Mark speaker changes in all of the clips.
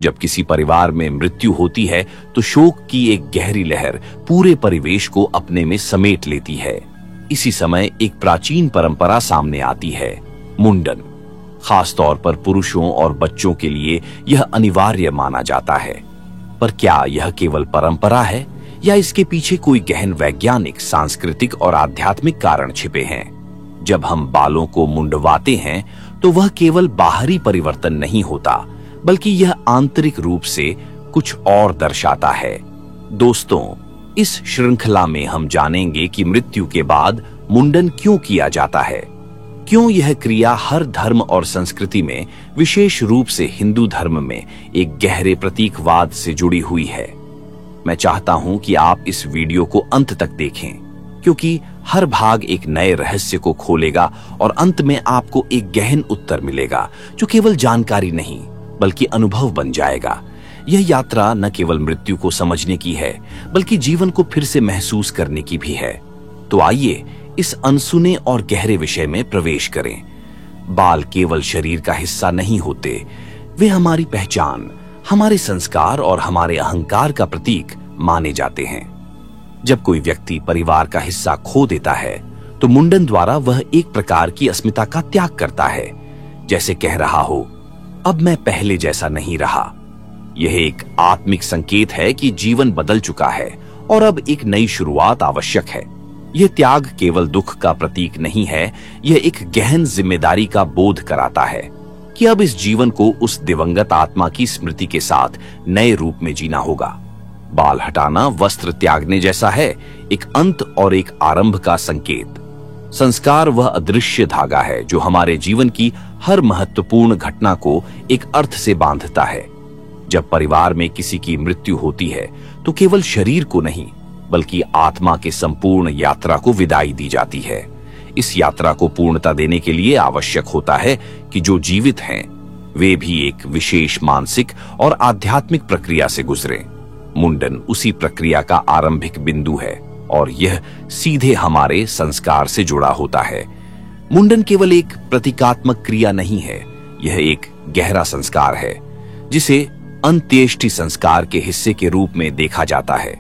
Speaker 1: जब किसी परिवार में मृत्यु होती है तो शोक की एक गहरी लहर पूरे परिवेश को अपने में समेट लेती है। इसी समय एक प्राचीन परंपरा सामने आती है, मुंडन। खास तौर पर पुरुषों और बच्चों के लिए यह अनिवार्य माना जाता है। पर क्या यह केवल परंपरा है या इसके पीछे कोई गहन वैज्ञानिक, सांस्कृतिक और आध्यात्मिक कारण छिपे हैं? जब हम बालों को मुंडवाते हैं तो वह केवल बाहरी परिवर्तन नहीं होता, बल्कि यह आंतरिक रूप से कुछ और दर्शाता है। दोस्तों, इस श्रृंखला में हम जानेंगे कि मृत्यु के बाद मुंडन क्यों किया जाता है, क्यों यह क्रिया हर धर्म और संस्कृति में, विशेष रूप से हिंदू धर्म में, एक गहरे प्रतीकवाद से जुड़ी हुई है। मैं चाहता हूं कि आप इस वीडियो को अंत तक देखें, क्योंकि हर भाग एक नए रहस्य को खोलेगा और अंत में आपको एक गहन उत्तर मिलेगा जो केवल जानकारी नहीं बल्कि अनुभव बन जाएगा। यह यात्रा न केवल मृत्यु को समझने की है, बल्कि जीवन को फिर से महसूस करने की भी है। तो आइए इस अनसुने और गहरे विषय में प्रवेश करें। बाल केवल शरीर का हिस्सा नहीं होते, वे हमारी पहचान, हमारे संस्कार और हमारे अहंकार का प्रतीक माने जाते हैं। जब कोई व्यक्ति परिवार का हिस्सा खो देता है तो मुंडन द्वारा वह एक प्रकार की अस्मिता का त्याग करता है, जैसे कह रहा हो, अब मैं पहले जैसा नहीं रहा। यह एक आत्मिक संकेत है कि जीवन बदल चुका है और अब एक नई शुरुआत आवश्यक है। यह त्याग केवल दुख का प्रतीक नहीं है, यह एक गहन जिम्मेदारी का बोध कराता है कि अब इस जीवन को उस दिवंगत आत्मा की स्मृति के साथ नए रूप में जीना होगा। बाल हटाना वस्त्र त्यागने जैसा है, एक अंत और एक आरंभ का संकेत। संस्कार वह अदृश्य धागा है जो हमारे जीवन की हर महत्वपूर्ण घटना को एक अर्थ से बांधता है। जब परिवार में किसी की मृत्यु होती है तो केवल शरीर को नहीं, बल्कि आत्मा के संपूर्ण यात्रा को विदाई दी जाती है। इस यात्रा को पूर्णता देने के लिए आवश्यक होता है कि जो जीवित हैं वे भी एक विशेष मानसिक और आध्यात्मिक प्रक्रिया से गुजरें। मुंडन उसी प्रक्रिया का आरंभिक बिंदु है और यह सीधे हमारे संस्कार से जुड़ा होता है। मुंडन केवल एक प्रतीकात्मक क्रिया नहीं है, यह एक गहरा संस्कार है जिसे अंत्येष्टि संस्कार के हिस्से के रूप में देखा जाता है।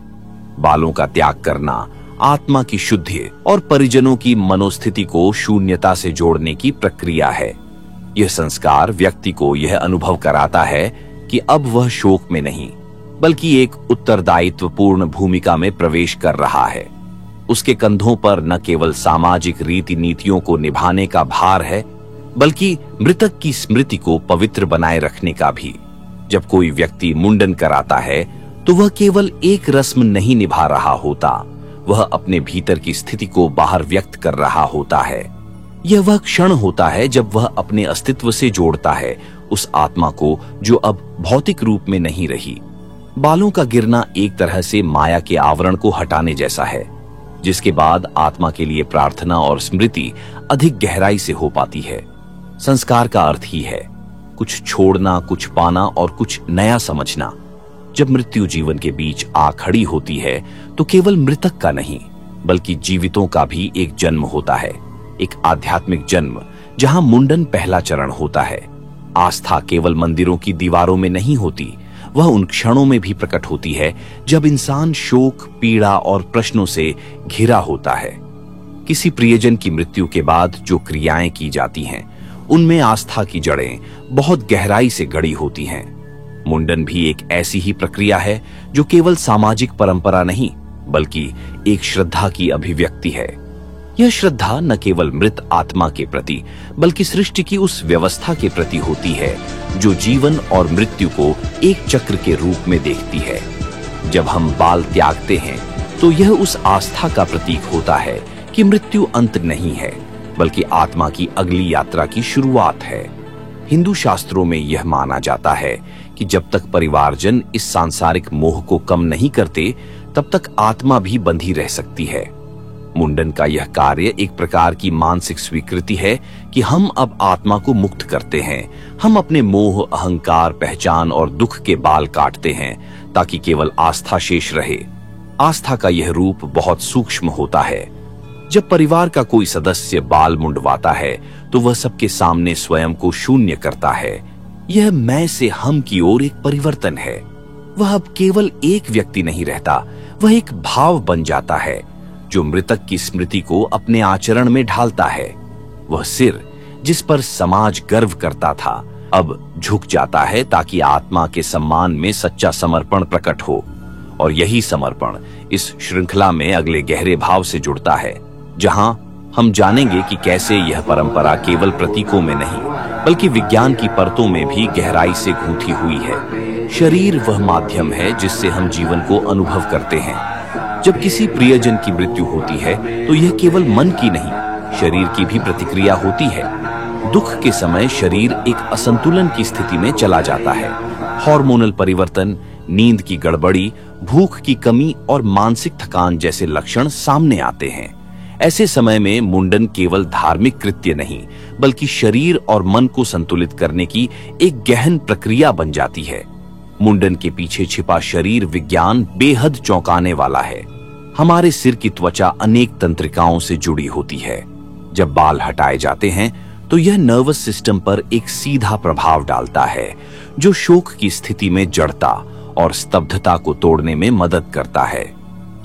Speaker 1: बालों का त्याग करना आत्मा की शुद्धि और परिजनों की मनोस्थिति को शून्यता से जोड़ने की प्रक्रिया है। यह संस्कार व्यक्ति को यह अनुभव कराता है कि अब वह शोक में नहीं, बल्कि एक उत्तरदायित्वपूर्ण भूमिका में प्रवेश कर रहा है। उसके कंधों पर न केवल सामाजिक रीति नीतियों को निभाने का भार है, बल्कि मृतक की स्मृति को पवित्र बनाए रखने का भी। जब कोई व्यक्ति मुंडन कराता है तो वह केवल एक रस्म नहीं निभा रहा होता, वह अपने भीतर की स्थिति को बाहर व्यक्त कर रहा होता है। यह वह क्षण होता है जब वह अपने अस्तित्व से जोड़ता है उस आत्मा को जो अब भौतिक रूप में नहीं रही। बालों का गिरना एक तरह से माया के आवरण को हटाने जैसा है, जिसके बाद आत्मा के लिए प्रार्थना और स्मृति अधिक गहराई से हो पाती है। संस्कार का अर्थ ही है कुछ छोड़ना, कुछ पाना और कुछ नया समझना। जब मृत्यु जीवन के बीच आ खड़ी होती है तो केवल मृतक का नहीं, बल्कि जीवितों का भी एक जन्म होता है, एक आध्यात्मिक जन्म जहां मुंडन पहला चरण होता है। आस्था केवल मंदिरों की दीवारों में नहीं होती, वह उन क्षणों में भी प्रकट होती है जब इंसान शोक, पीड़ा और प्रश्नों से घिरा होता है। किसी प्रियजन की मृत्यु के बाद जो क्रियाएं की जाती हैं, उनमें आस्था की जड़ें बहुत गहराई से गड़ी होती हैं। मुंडन भी एक ऐसी ही प्रक्रिया है जो केवल सामाजिक परंपरा नहीं, बल्कि एक श्रद्धा की अभिव्यक्ति है। यह श्रद्धा न केवल मृत आत्मा के प्रति, बल्कि सृष्टि की उस व्यवस्था के प्रति होती है जो जीवन और मृत्यु को एक चक्र के रूप में देखती है। जब हम बाल त्यागते हैं तो यह उस आस्था का प्रतीक होता है कि मृत्यु अंत नहीं है, बल्कि आत्मा की अगली यात्रा की शुरुआत है। हिंदू शास्त्रों में यह माना जाता है कि जब तक परिवारजन इस सांसारिक मोह को कम नहीं करते, तब तक आत्मा भी बंधी रह सकती है। मुंडन का यह कार्य एक प्रकार की मानसिक स्वीकृति है कि हम अब आत्मा को मुक्त करते हैं। हम अपने मोह, अहंकार, पहचान और दुख के बाल काटते हैं ताकि केवल आस्था शेष रहे। आस्था का यह रूप बहुत सूक्ष्म होता है। जब परिवार का कोई सदस्य बाल मुंडवाता है तो वह सबके सामने स्वयं को शून्य करता है। यह मैं से हम की ओर एक परिवर्तन है। वह अब केवल एक व्यक्ति नहीं रहता, वह एक भाव बन जाता है जो मृतक की स्मृति को अपने आचरण में ढालता है। वह सिर जिस पर समाज गर्व करता था अब झुक जाता है ताकि आत्मा के सम्मान में सच्चा समर्पण प्रकट हो। और यही समर्पण इस श्रृंखला में अगले गहरे भाव से जुड़ता है, जहां हम जानेंगे कि कैसे यह परंपरा केवल प्रतीकों में नहीं बल्कि विज्ञान की परतों में भी गहराई से गूंथी हुई है। शरीर वह माध्यम है जिससे हम जीवन को अनुभव करते हैं। जब किसी प्रियजन की मृत्यु होती है तो यह केवल मन की नहीं, शरीर की भी प्रतिक्रिया होती है। दुख के समय शरीर एक असंतुलन की स्थिति में चला जाता है। हार्मोनल परिवर्तन, नींद की गड़बड़ी, भूख की कमी और मानसिक थकान जैसे लक्षण सामने आते हैं। ऐसे समय में मुंडन केवल धार्मिक कृत्य नहीं बल्कि शरीर और मन को संतुलित करने की एक गहन प्रक्रिया बन जाती है। मुंडन के पीछे छिपा शरीर विज्ञान बेहद चौंकाने वाला है। हमारे सिर की त्वचा अनेक तंत्रिकाओं से जुड़ी होती है। जब बाल हटाए जाते हैं तो यह नर्वस सिस्टम पर एक सीधा प्रभाव डालता है जो शोक की स्थिति में जड़ता और स्तब्धता को तोड़ने में मदद करता है।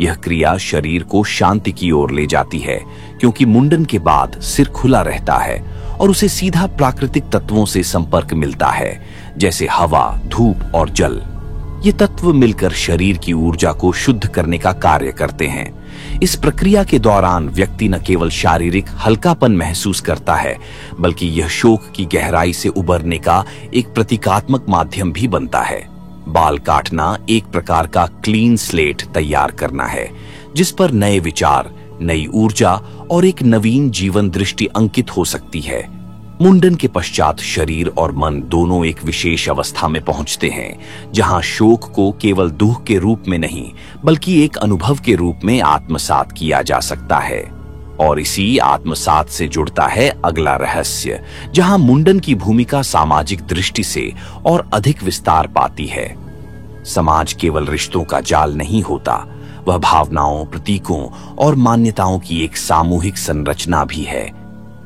Speaker 1: यह क्रिया शरीर को शांति की ओर ले जाती है क्योंकि मुंडन के बाद सिर खुला रहता है और उसे सीधा प्राकृतिक तत्वों से संपर्क मिलता है, जैसे हवा, धूप और जल। ये तत्व मिलकर शरीर की ऊर्जा को शुद्ध करने का कार्य करते हैं। इस प्रक्रिया के दौरान व्यक्ति न केवल शारीरिक हल्कापन महसूस करता है बल्कि यह शोक की गहराई से उबरने का एक प्रतीकात्मक माध्यम भी बनता है। बाल काटना एक प्रकार का क्लीन स्लेट तैयार करना है जिस पर नए विचार, नई ऊर्जा और एक नवीन जीवन दृष्टि अंकित हो सकती है। मुंडन के पश्चात शरीर और मन दोनों एक विशेष अवस्था में पहुंचते हैं जहां शोक को केवल दुख के रूप में नहीं बल्कि एक अनुभव के रूप में आत्मसात किया जा सकता है। और इसी आत्मसात से जुड़ता है अगला रहस्य, जहां मुंडन की भूमिका सामाजिक दृष्टि से और अधिक विस्तार पाती है। समाज केवल रिश्तों का जाल नहीं होता, वह भावनाओं, प्रतीकों और मान्यताओं की एक सामूहिक संरचना भी है।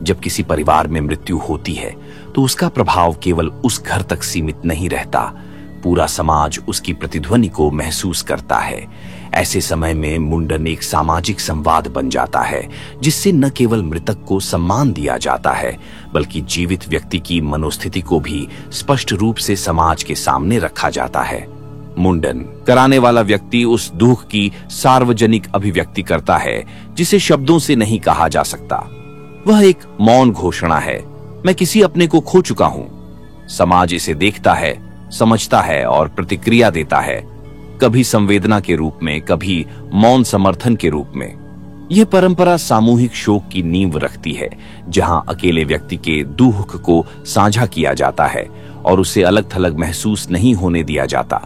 Speaker 1: जब किसी परिवार में मृत्यु होती है तो उसका प्रभाव केवल उस घर तक सीमित नहीं रहता, पूरा समाज उसकी प्रतिध्वनि को महसूस करता है। ऐसे समय में मुंडन एक सामाजिक संवाद बन जाता है जिससे न केवल मृतक को सम्मान दिया जाता है बल्कि जीवित व्यक्ति की मनोस्थिति को भी स्पष्ट रूप से समाज के सामने रखा जाता है। मुंडन कराने वाला व्यक्ति उस दुख की सार्वजनिक अभिव्यक्ति करता है जिसे शब्दों से नहीं कहा जा सकता। वह एक मौन घोषणा है, मैं किसी अपने को खो चुका हूं। समाज इसे देखता है, समझता है और प्रतिक्रिया देता है, कभी संवेदना के रूप में, कभी मौन समर्थन के रूप में। यह परंपरा सामूहिक शोक की नींव रखती है जहां अकेले व्यक्ति के दुख को साझा किया जाता है और उसे अलग थलग महसूस नहीं होने दिया जाता।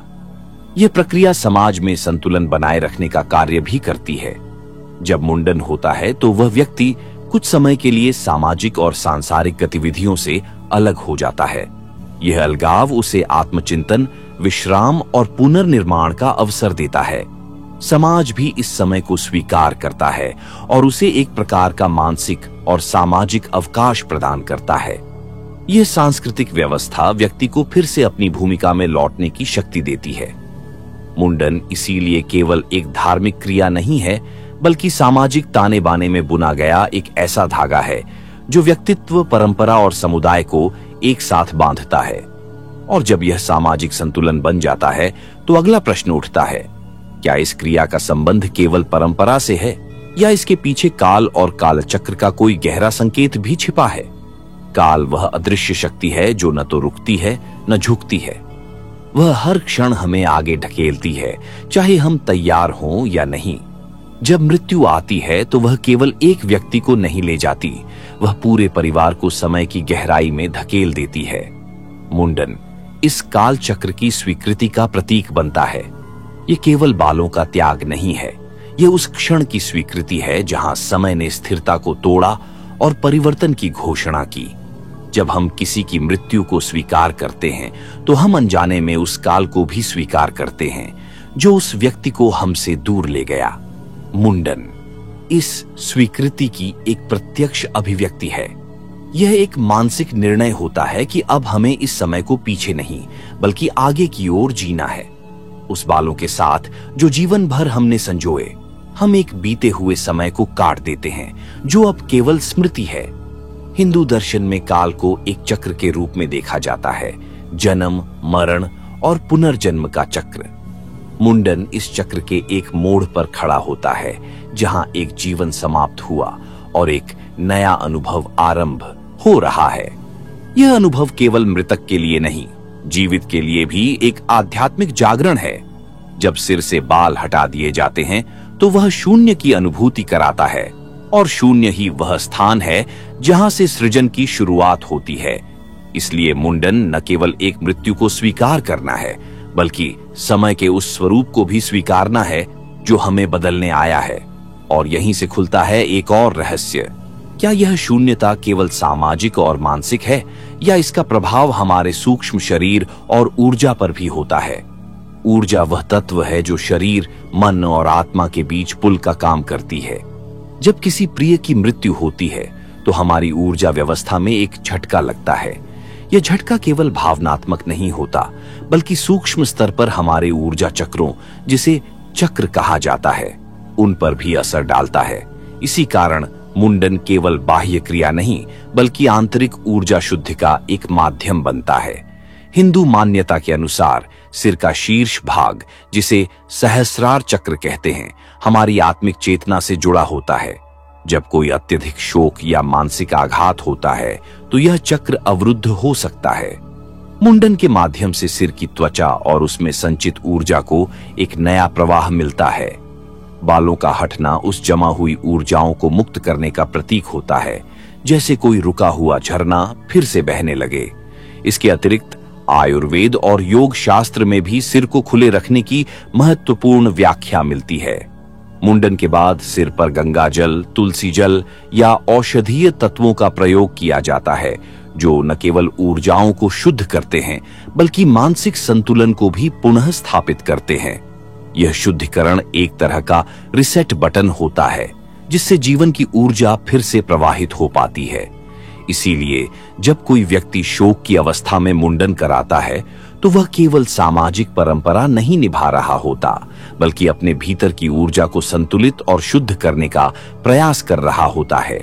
Speaker 1: यह प्रक्रिया समाज में संतुलन बनाए रखने का कार्य भी करती है। जब मुंडन होता है तो वह व्यक्ति कुछ समय के लिए सामाजिक और सांसारिक गतिविधियों से अलग हो जाता है। यह अलगाव उसे आत्मचिंतन, विश्राम और पुनर्निर्माण का अवसर देता है। समाज भी इस समय को स्वीकार करता है और उसे एक प्रकार का मानसिक और सामाजिक अवकाश प्रदान करता है। यह सांस्कृतिक व्यवस्था व्यक्ति को फिर से अपनी भूमिका में लौटने की शक्ति देती है। मुंडन इसीलिए केवल एक धार्मिक क्रिया नहीं है बल्कि सामाजिक ताने बाने में बुना गया एक ऐसा धागा है जो व्यक्तित्व, परंपरा और समुदाय को एक साथ बांधता है। और जब यह सामाजिक संतुलन बन जाता है तो अगला प्रश्न उठता है, क्या इस क्रिया का संबंध केवल परंपरा से है या इसके पीछे काल और कालचक्र का कोई गहरा संकेत भी छिपा है? काल वह अदृश्य शक्ति है जो न तो रुकती है न झुकती है। वह हर क्षण हमें आगे ढकेलती है, चाहे हम तैयार हों या नहीं। जब मृत्यु आती है तो वह केवल एक व्यक्ति को नहीं ले जाती, वह पूरे परिवार को समय की गहराई में धकेल देती है। मुंडन इस काल चक्र की स्वीकृति का प्रतीक बनता है। यह केवल बालों का त्याग नहीं है, यह उस क्षण की स्वीकृति है जहां समय ने स्थिरता को तोड़ा और परिवर्तन की घोषणा की। जब हम किसी की मृत्यु को स्वीकार करते हैं तो हम अनजाने में उस काल को भी स्वीकार करते हैं जो उस व्यक्ति को हमसे दूर ले गया। मुंडन इस स्वीकृति की एक प्रत्यक्ष अभिव्यक्ति है। यह एक मानसिक निर्णय होता है कि अब हमें इस समय को पीछे नहीं बल्कि आगे की ओर जीना है, उस बालों के साथ जो जीवन भर हमने संजोए। हम एक बीते हुए समय को काट देते हैं जो अब केवल स्मृति है। हिंदू दर्शन में काल को एक चक्र के रूप में देखा जाता है, जन्म, मरण और पुनर्जन्म का चक्र। मुंडन इस चक्र के एक मोड़ पर खड़ा होता है जहां एक जीवन समाप्त हुआ और एक नया अनुभव आरंभ हो रहा है। यह अनुभव केवल मृतक के लिए नहीं, जीवित के लिए भी एक आध्यात्मिक जागरण है। जब सिर से बाल हटा दिए जाते हैं तो वह शून्य की अनुभूति कराता है, और शून्य ही वह स्थान है जहां से सृजन की शुरुआत होती है। इसलिए मुंडन न केवल एक मृत्यु को स्वीकार करना है बल्कि समय के उस स्वरूप को भी स्वीकारना है जो हमें बदलने आया है। और यहीं से खुलता है एक और रहस्य। क्या यह शून्यता केवल सामाजिक और मानसिक है या इसका प्रभाव हमारे सूक्ष्म शरीर और ऊर्जा पर भी होता है? ऊर्जा वह तत्व है जो शरीर, मन और आत्मा के बीच पुल का काम करती है। जब किसी प्रिय की मृत्यु होती है तो हमारी ऊर्जा व्यवस्था में एक झटका लगता है। यह झटका केवल भावनात्मक नहीं होता बल्कि सूक्ष्म स्तर पर हमारे ऊर्जा चक्रों, जिसे चक्र कहा जाता है, उन पर भी असर डालता है। इसी कारण मुंडन केवल बाह्य क्रिया नहीं बल्कि आंतरिक ऊर्जा शुद्धि का एक माध्यम बनता है। हिंदू मान्यता के अनुसार सिर का शीर्ष भाग, जिसे सहस्रार चक्र कहते हैं, हमारी आत्मिक चेतना से जुड़ा होता है। जब कोई अत्यधिक शोक या मानसिक आघात होता है तो यह चक्र अवरुद्ध हो सकता है। मुंडन के माध्यम से सिर की त्वचा और उसमें संचित ऊर्जा को एक नया प्रवाह मिलता है। बालों का हटना उस जमा हुई ऊर्जाओं को मुक्त करने का प्रतीक होता है, जैसे कोई रुका हुआ झरना फिर से बहने लगे। इसके अतिरिक्त आयुर्वेद और योग शास्त्र में भी सिर को खुले रखने की महत्वपूर्ण व्याख्या मिलती है। मुंडन के बाद सिर पर गंगा जल, तुलसी जल या औषधीय तत्वों का प्रयोग किया जाता है, जो न केवल ऊर्जाओं को शुद्ध करते हैं बल्कि मानसिक संतुलन को भी पुनः स्थापित करते हैं। यह शुद्धिकरण एक तरह का रिसेट बटन होता है जिससे जीवन की ऊर्जा फिर से प्रवाहित हो पाती है। इसीलिए जब कोई व्यक्ति शोक की अवस्था में मुंडन कराता है तो वह केवल सामाजिक परंपरा नहीं निभा रहा होता बल्कि अपने भीतर की ऊर्जा को संतुलित और शुद्ध करने का प्रयास कर रहा होता है।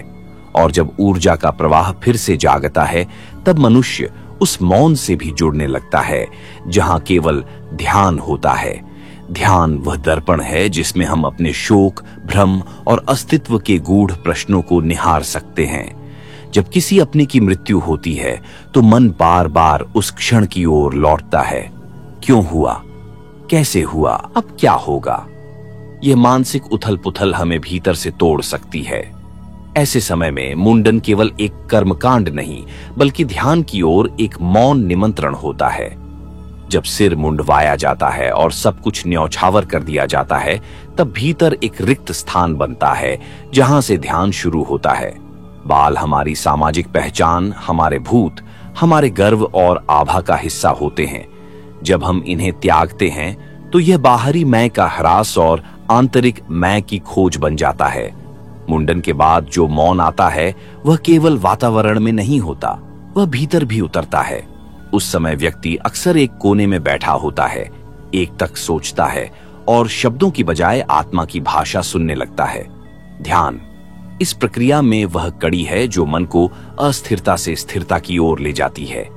Speaker 1: और जब ऊर्जा का प्रवाह फिर से जागता है तब मनुष्य उस मौन से भी जुड़ने लगता है जहां केवल ध्यान होता है। ध्यान वह दर्पण है जिसमें हम अपने शोक, भ्रम और अस्तित्व के गूढ़ प्रश्नों को निहार सकते हैं। जब किसी अपने की मृत्यु होती है तो मन बार बार उस क्षण की ओर लौटता है। क्यों हुआ? कैसे हुआ? अब क्या होगा? यह मानसिक उथल पुथल हमें भीतर से तोड़ सकती है। ऐसे समय में मुंडन केवल एक कर्मकांड नहीं बल्कि ध्यान की ओर एक मौन निमंत्रण होता है। जब सिर मुंडवाया जाता है और सब कुछ न्यौछावर कर दिया जाता है तब भीतर एक रिक्त स्थान बनता है जहां से ध्यान शुरू होता है। बाल हमारी सामाजिक पहचान, हमारे भूत, हमारे गर्व और आभा का हिस्सा होते हैं। जब हम इन्हें त्यागते हैं तो यह बाहरी मैं का ह्रास और आंतरिक मैं की खोज बन जाता है। मुंडन के बाद जो मौन आता है वह केवल वातावरण में नहीं होता, वह भीतर भी उतरता है। उस समय व्यक्ति अक्सर एक कोने में बैठा होता है, एक तक सोचता है और शब्दों की बजाय आत्मा की भाषा सुनने लगता है। ध्यान इस प्रक्रिया में वह कड़ी है जो मन को अस्थिरता से स्थिरता की ओर ले जाती है।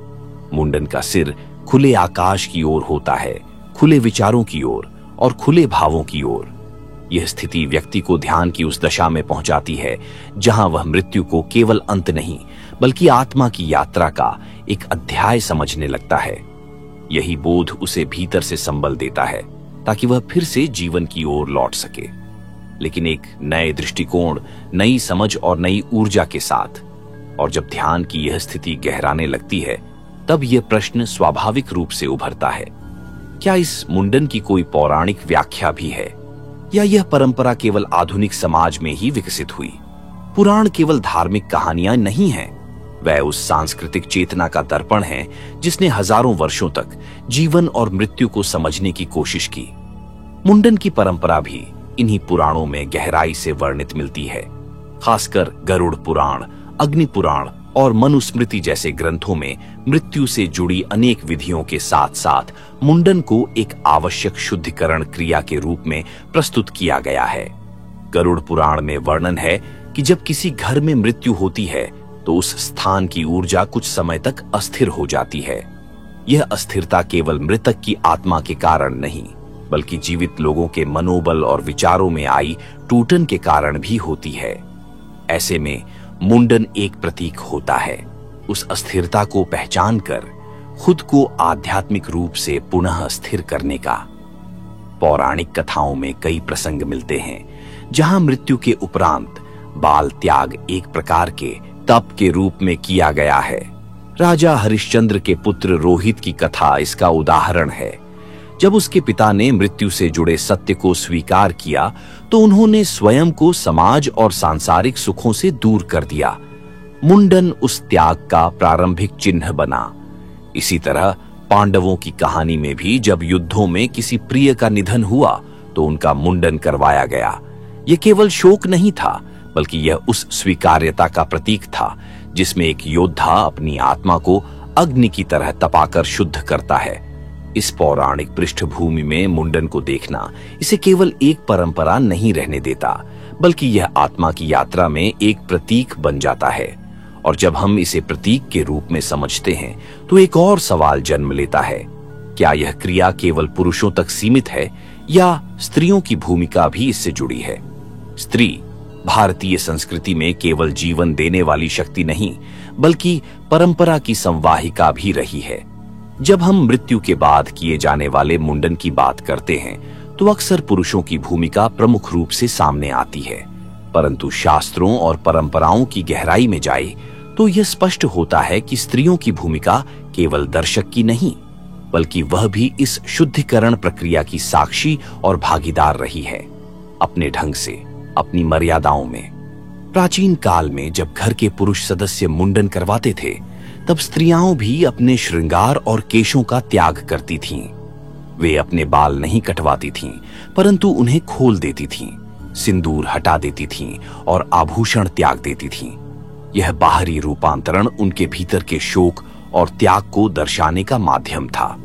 Speaker 1: मुंडन का सिर खुले आकाश की ओर होता है, खुले विचारों की ओर और खुले भावों की ओर। यह स्थिति व्यक्ति को ध्यान की उस दशा में पहुंचाती है जहां वह मृत्यु को केवल अंत नहीं बल्कि आत्मा की यात्रा का एक अध्याय समझने लगता है। यही बोध उसे भीतर से संबल देता है ताकि वह फिर से जीवन की ओर लौट सके, लेकिन एक नए दृष्टिकोण, नई समझ और नई ऊर्जा के साथ। और जब ध्यान की यह स्थिति गहराने लगती है तब यह प्रश्न स्वाभाविक रूप से उभरता है, क्या इस मुंडन की कोई पौराणिक व्याख्या भी है या यह परंपरा केवल आधुनिक समाज में ही विकसित हुई? पुराण केवल धार्मिक कहानियां नहीं हैं, वह उस सांस्कृतिक चेतना का दर्पण है जिसने हजारों वर्षों तक जीवन और मृत्यु को समझने की कोशिश की। मुंडन की परंपरा भी इन्हीं पुराणों में गहराई से वर्णित मिलती है, खासकर गरुड़ पुराण, अग्नि पुराण और मनुस्मृति जैसे ग्रंथों में मृत्यु से जुड़ी अनेक विधियों के साथ साथ मुंडन को एक आवश्यक शुद्धिकरण क्रिया के रूप में प्रस्तुत किया गया है। गरुड़ पुराण में वर्णन है कि जब किसी घर में मृत्यु होती है तो उस स्थान की ऊर्जा कुछ समय तक अस्थिर हो जाती है। यह अस्थिरता केवल मृतक की आत्मा के कारण नहीं, बल्कि जीवित लोगों के मनोबल और विचारों में आई टूटन के कारण भी होती है। ऐसे में मुंडन एक प्रतीक होता है उस अस्थिरता को पहचान कर खुद को आध्यात्मिक रूप से पुनः स्थिर करने का। पौराणिक कथाओं में कई प्रसंग मिलते हैं जहां मृत्यु के उपरांत बाल त्याग एक प्रकार के तप के रूप में किया गया है। राजा हरिश्चंद्र के पुत्र रोहित की कथा इसका उदाहरण है। जब उसके पिता ने मृत्यु से जुड़े सत्य को स्वीकार किया तो उन्होंने स्वयं को समाज और सांसारिक सुखों से दूर कर दिया। मुंडन उस त्याग का प्रारंभिक चिन्ह बना। इसी तरह पांडवों की कहानी में भी जब युद्धों में किसी प्रिय का निधन हुआ तो उनका मुंडन करवाया गया। यह केवल शोक नहीं था, बल्कि यह उस स्वीकार्यता का प्रतीक था जिसमें एक योद्धा अपनी आत्मा को अग्नि की तरह तपाकर शुद्ध करता है। इस पौराणिक पृष्ठभूमि में मुंडन को देखना इसे केवल एक परंपरा नहीं रहने देता, बल्कि यह आत्मा की यात्रा में एक प्रतीक बन जाता है। और जब हम इसे प्रतीक के रूप में समझते हैं तो एक और सवाल जन्म लेता है, क्या यह क्रिया केवल पुरुषों तक सीमित है या स्त्रियों की भूमिका भी इससे जुड़ी है? स्त्री भारतीय संस्कृति में केवल जीवन देने वाली शक्ति नहीं, बल्कि परंपरा की संवाहिका भी रही है। जब हम मृत्यु के बाद किए जाने वाले मुंडन की बात करते हैं तो अक्सर पुरुषों की भूमिका प्रमुख रूप से सामने आती है, परंतु शास्त्रों और परंपराओं की गहराई में जाए तो यह स्पष्ट होता है कि स्त्रियों की भूमिका केवल दर्शक की नहीं, बल्कि वह भी इस शुद्धिकरण प्रक्रिया की साक्षी और भागीदार रही है, अपने ढंग से, अपनी मर्यादाओं में। प्राचीन काल में जब घर के पुरुष सदस्य मुंडन करवाते थे तब स्त्रियां भी अपने श्रृंगार और केशों का त्याग करती थीं। वे अपने बाल नहीं कटवाती थीं, परंतु उन्हें खोल देती थीं, सिंदूर हटा देती थीं और आभूषण त्याग देती थीं। यह बाहरी रूपांतरण उनके भीतर के शोक और त्याग को दर्शाने का माध्यम था।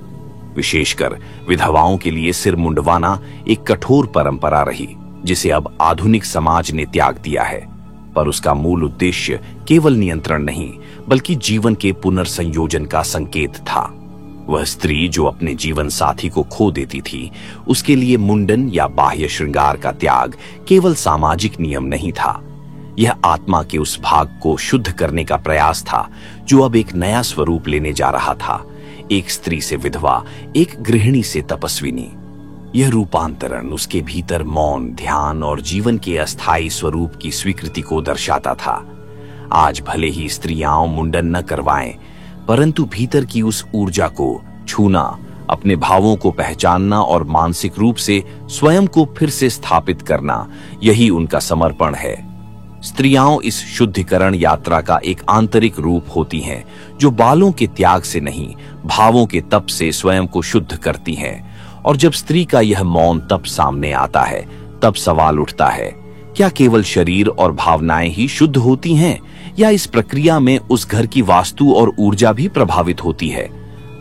Speaker 1: विशेषकर विधवाओं के लिए सिर मुंडवाना एक कठोर परंपरा रही, जिसे अब आधुनिक समाज ने त्याग दिया है, पर उसका मूल उद्देश्य केवल नियंत्रण नहीं, बल्कि जीवन के पुनर्संयोजन का संकेत था। वह स्त्री जो अपने जीवन साथी को खो देती थी, उसके लिए मुंडन या बाह्य श्रृंगार का त्याग केवल सामाजिक नियम नहीं था, यह आत्मा के उस भाग को शुद्ध करने का प्रयास था जो अब एक नया स्वरूप लेने जा रहा था। एक स्त्री से विधवा, एक गृहिणी से तपस्विनी। यह रूपांतरण उसके भीतर मौन, ध्यान और जीवन के अस्थायी स्वरूप की स्वीकृति को दर्शाता था। आज भले ही स्त्रियां मुंडन न करवाएं, परंतु भीतर की उस ऊर्जा को छूना, अपने भावों को पहचानना और मानसिक रूप से स्वयं को फिर से स्थापित करना, यही उनका समर्पण है। स्त्रियां इस शुद्धिकरण यात्रा का एक आंतरिक रूप होती हैं, जो बालों के त्याग से नहीं, भावों के तप से स्वयं को शुद्ध करती हैं। और जब स्त्री का यह मौन तप सामने आता है, तब सवाल उठता है, क्या केवल शरीर और भावनाएं ही शुद्ध होती हैं, या इस प्रक्रिया में उस घर की वास्तु और ऊर्जा भी प्रभावित होती है?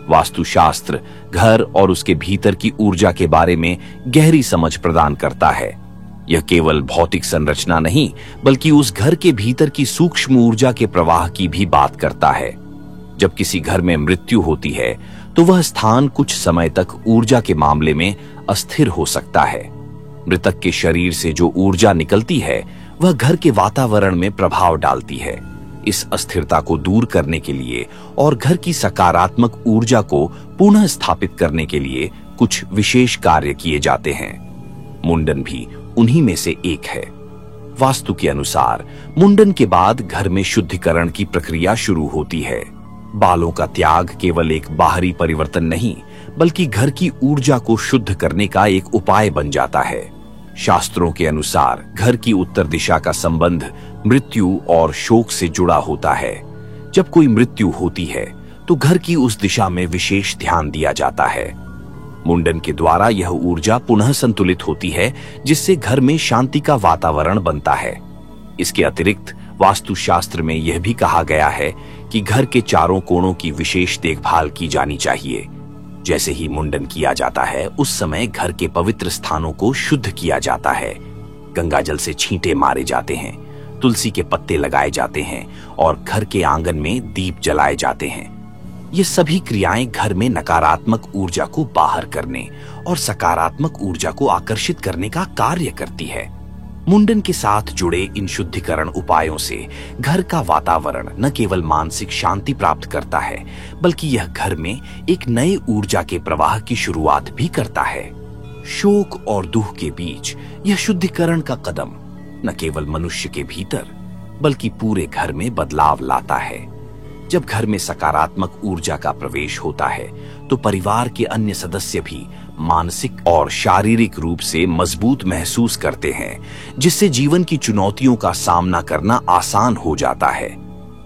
Speaker 1: वास्तुशास्त्र घर और उसके भीतर की ऊर्जा के बारे में गहरी समझ प्रदान करता है। यह केवल भौतिक संरचना नहीं, बल्कि उस घर के भीतर की सूक्ष्म ऊर्जा के प्रवाह की भी बात करता है। जब किसी घर में मृत्यु होती है तो वह स्थान कुछ समय तक ऊर्जा के मामले में अस्थिर हो सकता है। मृतक के शरीर से जो ऊर्जा निकलती है वह घर के वातावरण में प्रभाव डालती है। इस अस्थिरता को दूर करने के लिए और घर की सकारात्मक ऊर्जा को पुनः स्थापित करने के लिए कुछ विशेष कार्य किए जाते हैं। मुंडन भी उन्हीं में से एक है। वास्तु के अनुसार मुंडन के बाद घर में शुद्धिकरण की प्रक्रिया शुरू होती है। बालों का त्याग केवल एक बाहरी परिवर्तन नहीं, बल्कि घर की ऊर्जा को शुद्ध करने का एक उपाय बन जाता है। शास्त्रों के अनुसार घर की उत्तर दिशा का संबंध मृत्यु और शोक से जुड़ा होता है। जब कोई मृत्यु होती है तो घर की उस दिशा में विशेष ध्यान दिया जाता है। मुंडन के द्वारा यह ऊर्जा पुनः संतुलित होती है, जिससे घर में शांति का वातावरण बनता है। इसके अतिरिक्त वास्तुशास्त्र में यह भी कहा गया है कि घर के चारों कोणों की विशेष देखभाल की जानी चाहिए। जैसे ही मुंडन किया जाता है उस समय घर के पवित्र स्थानों को शुद्ध किया जाता है। गंगाजल से छींटे मारे जाते हैं, तुलसी के पत्ते लगाए जाते हैं और घर के आंगन में दीप जलाए जाते हैं। ये सभी क्रियाएं घर में नकारात्मक ऊर्जा को बाहर करने और सकारात्मक ऊर्जा को आकर्षित करने का कार्य करती है। मुंडन के साथ जुड़े इन शुद्धिकरण उपायों से घर का वातावरण न केवल मानसिक शांति प्राप्त करता है, बल्कि यह घर में एक नए ऊर्जा के प्रवाह की शुरुआत भी करता है। शोक और दुख के बीच यह शुद्धिकरण का कदम न केवल मनुष्य के भीतर बल्कि पूरे घर में बदलाव लाता है। जब घर में सकारात्मक ऊर्जा का प्रवेश होता है तो परिवार के अन्य सदस्य भी मानसिक और शारीरिक रूप से मजबूत महसूस करते हैं, जिससे जीवन की चुनौतियों का सामना करना आसान हो जाता है।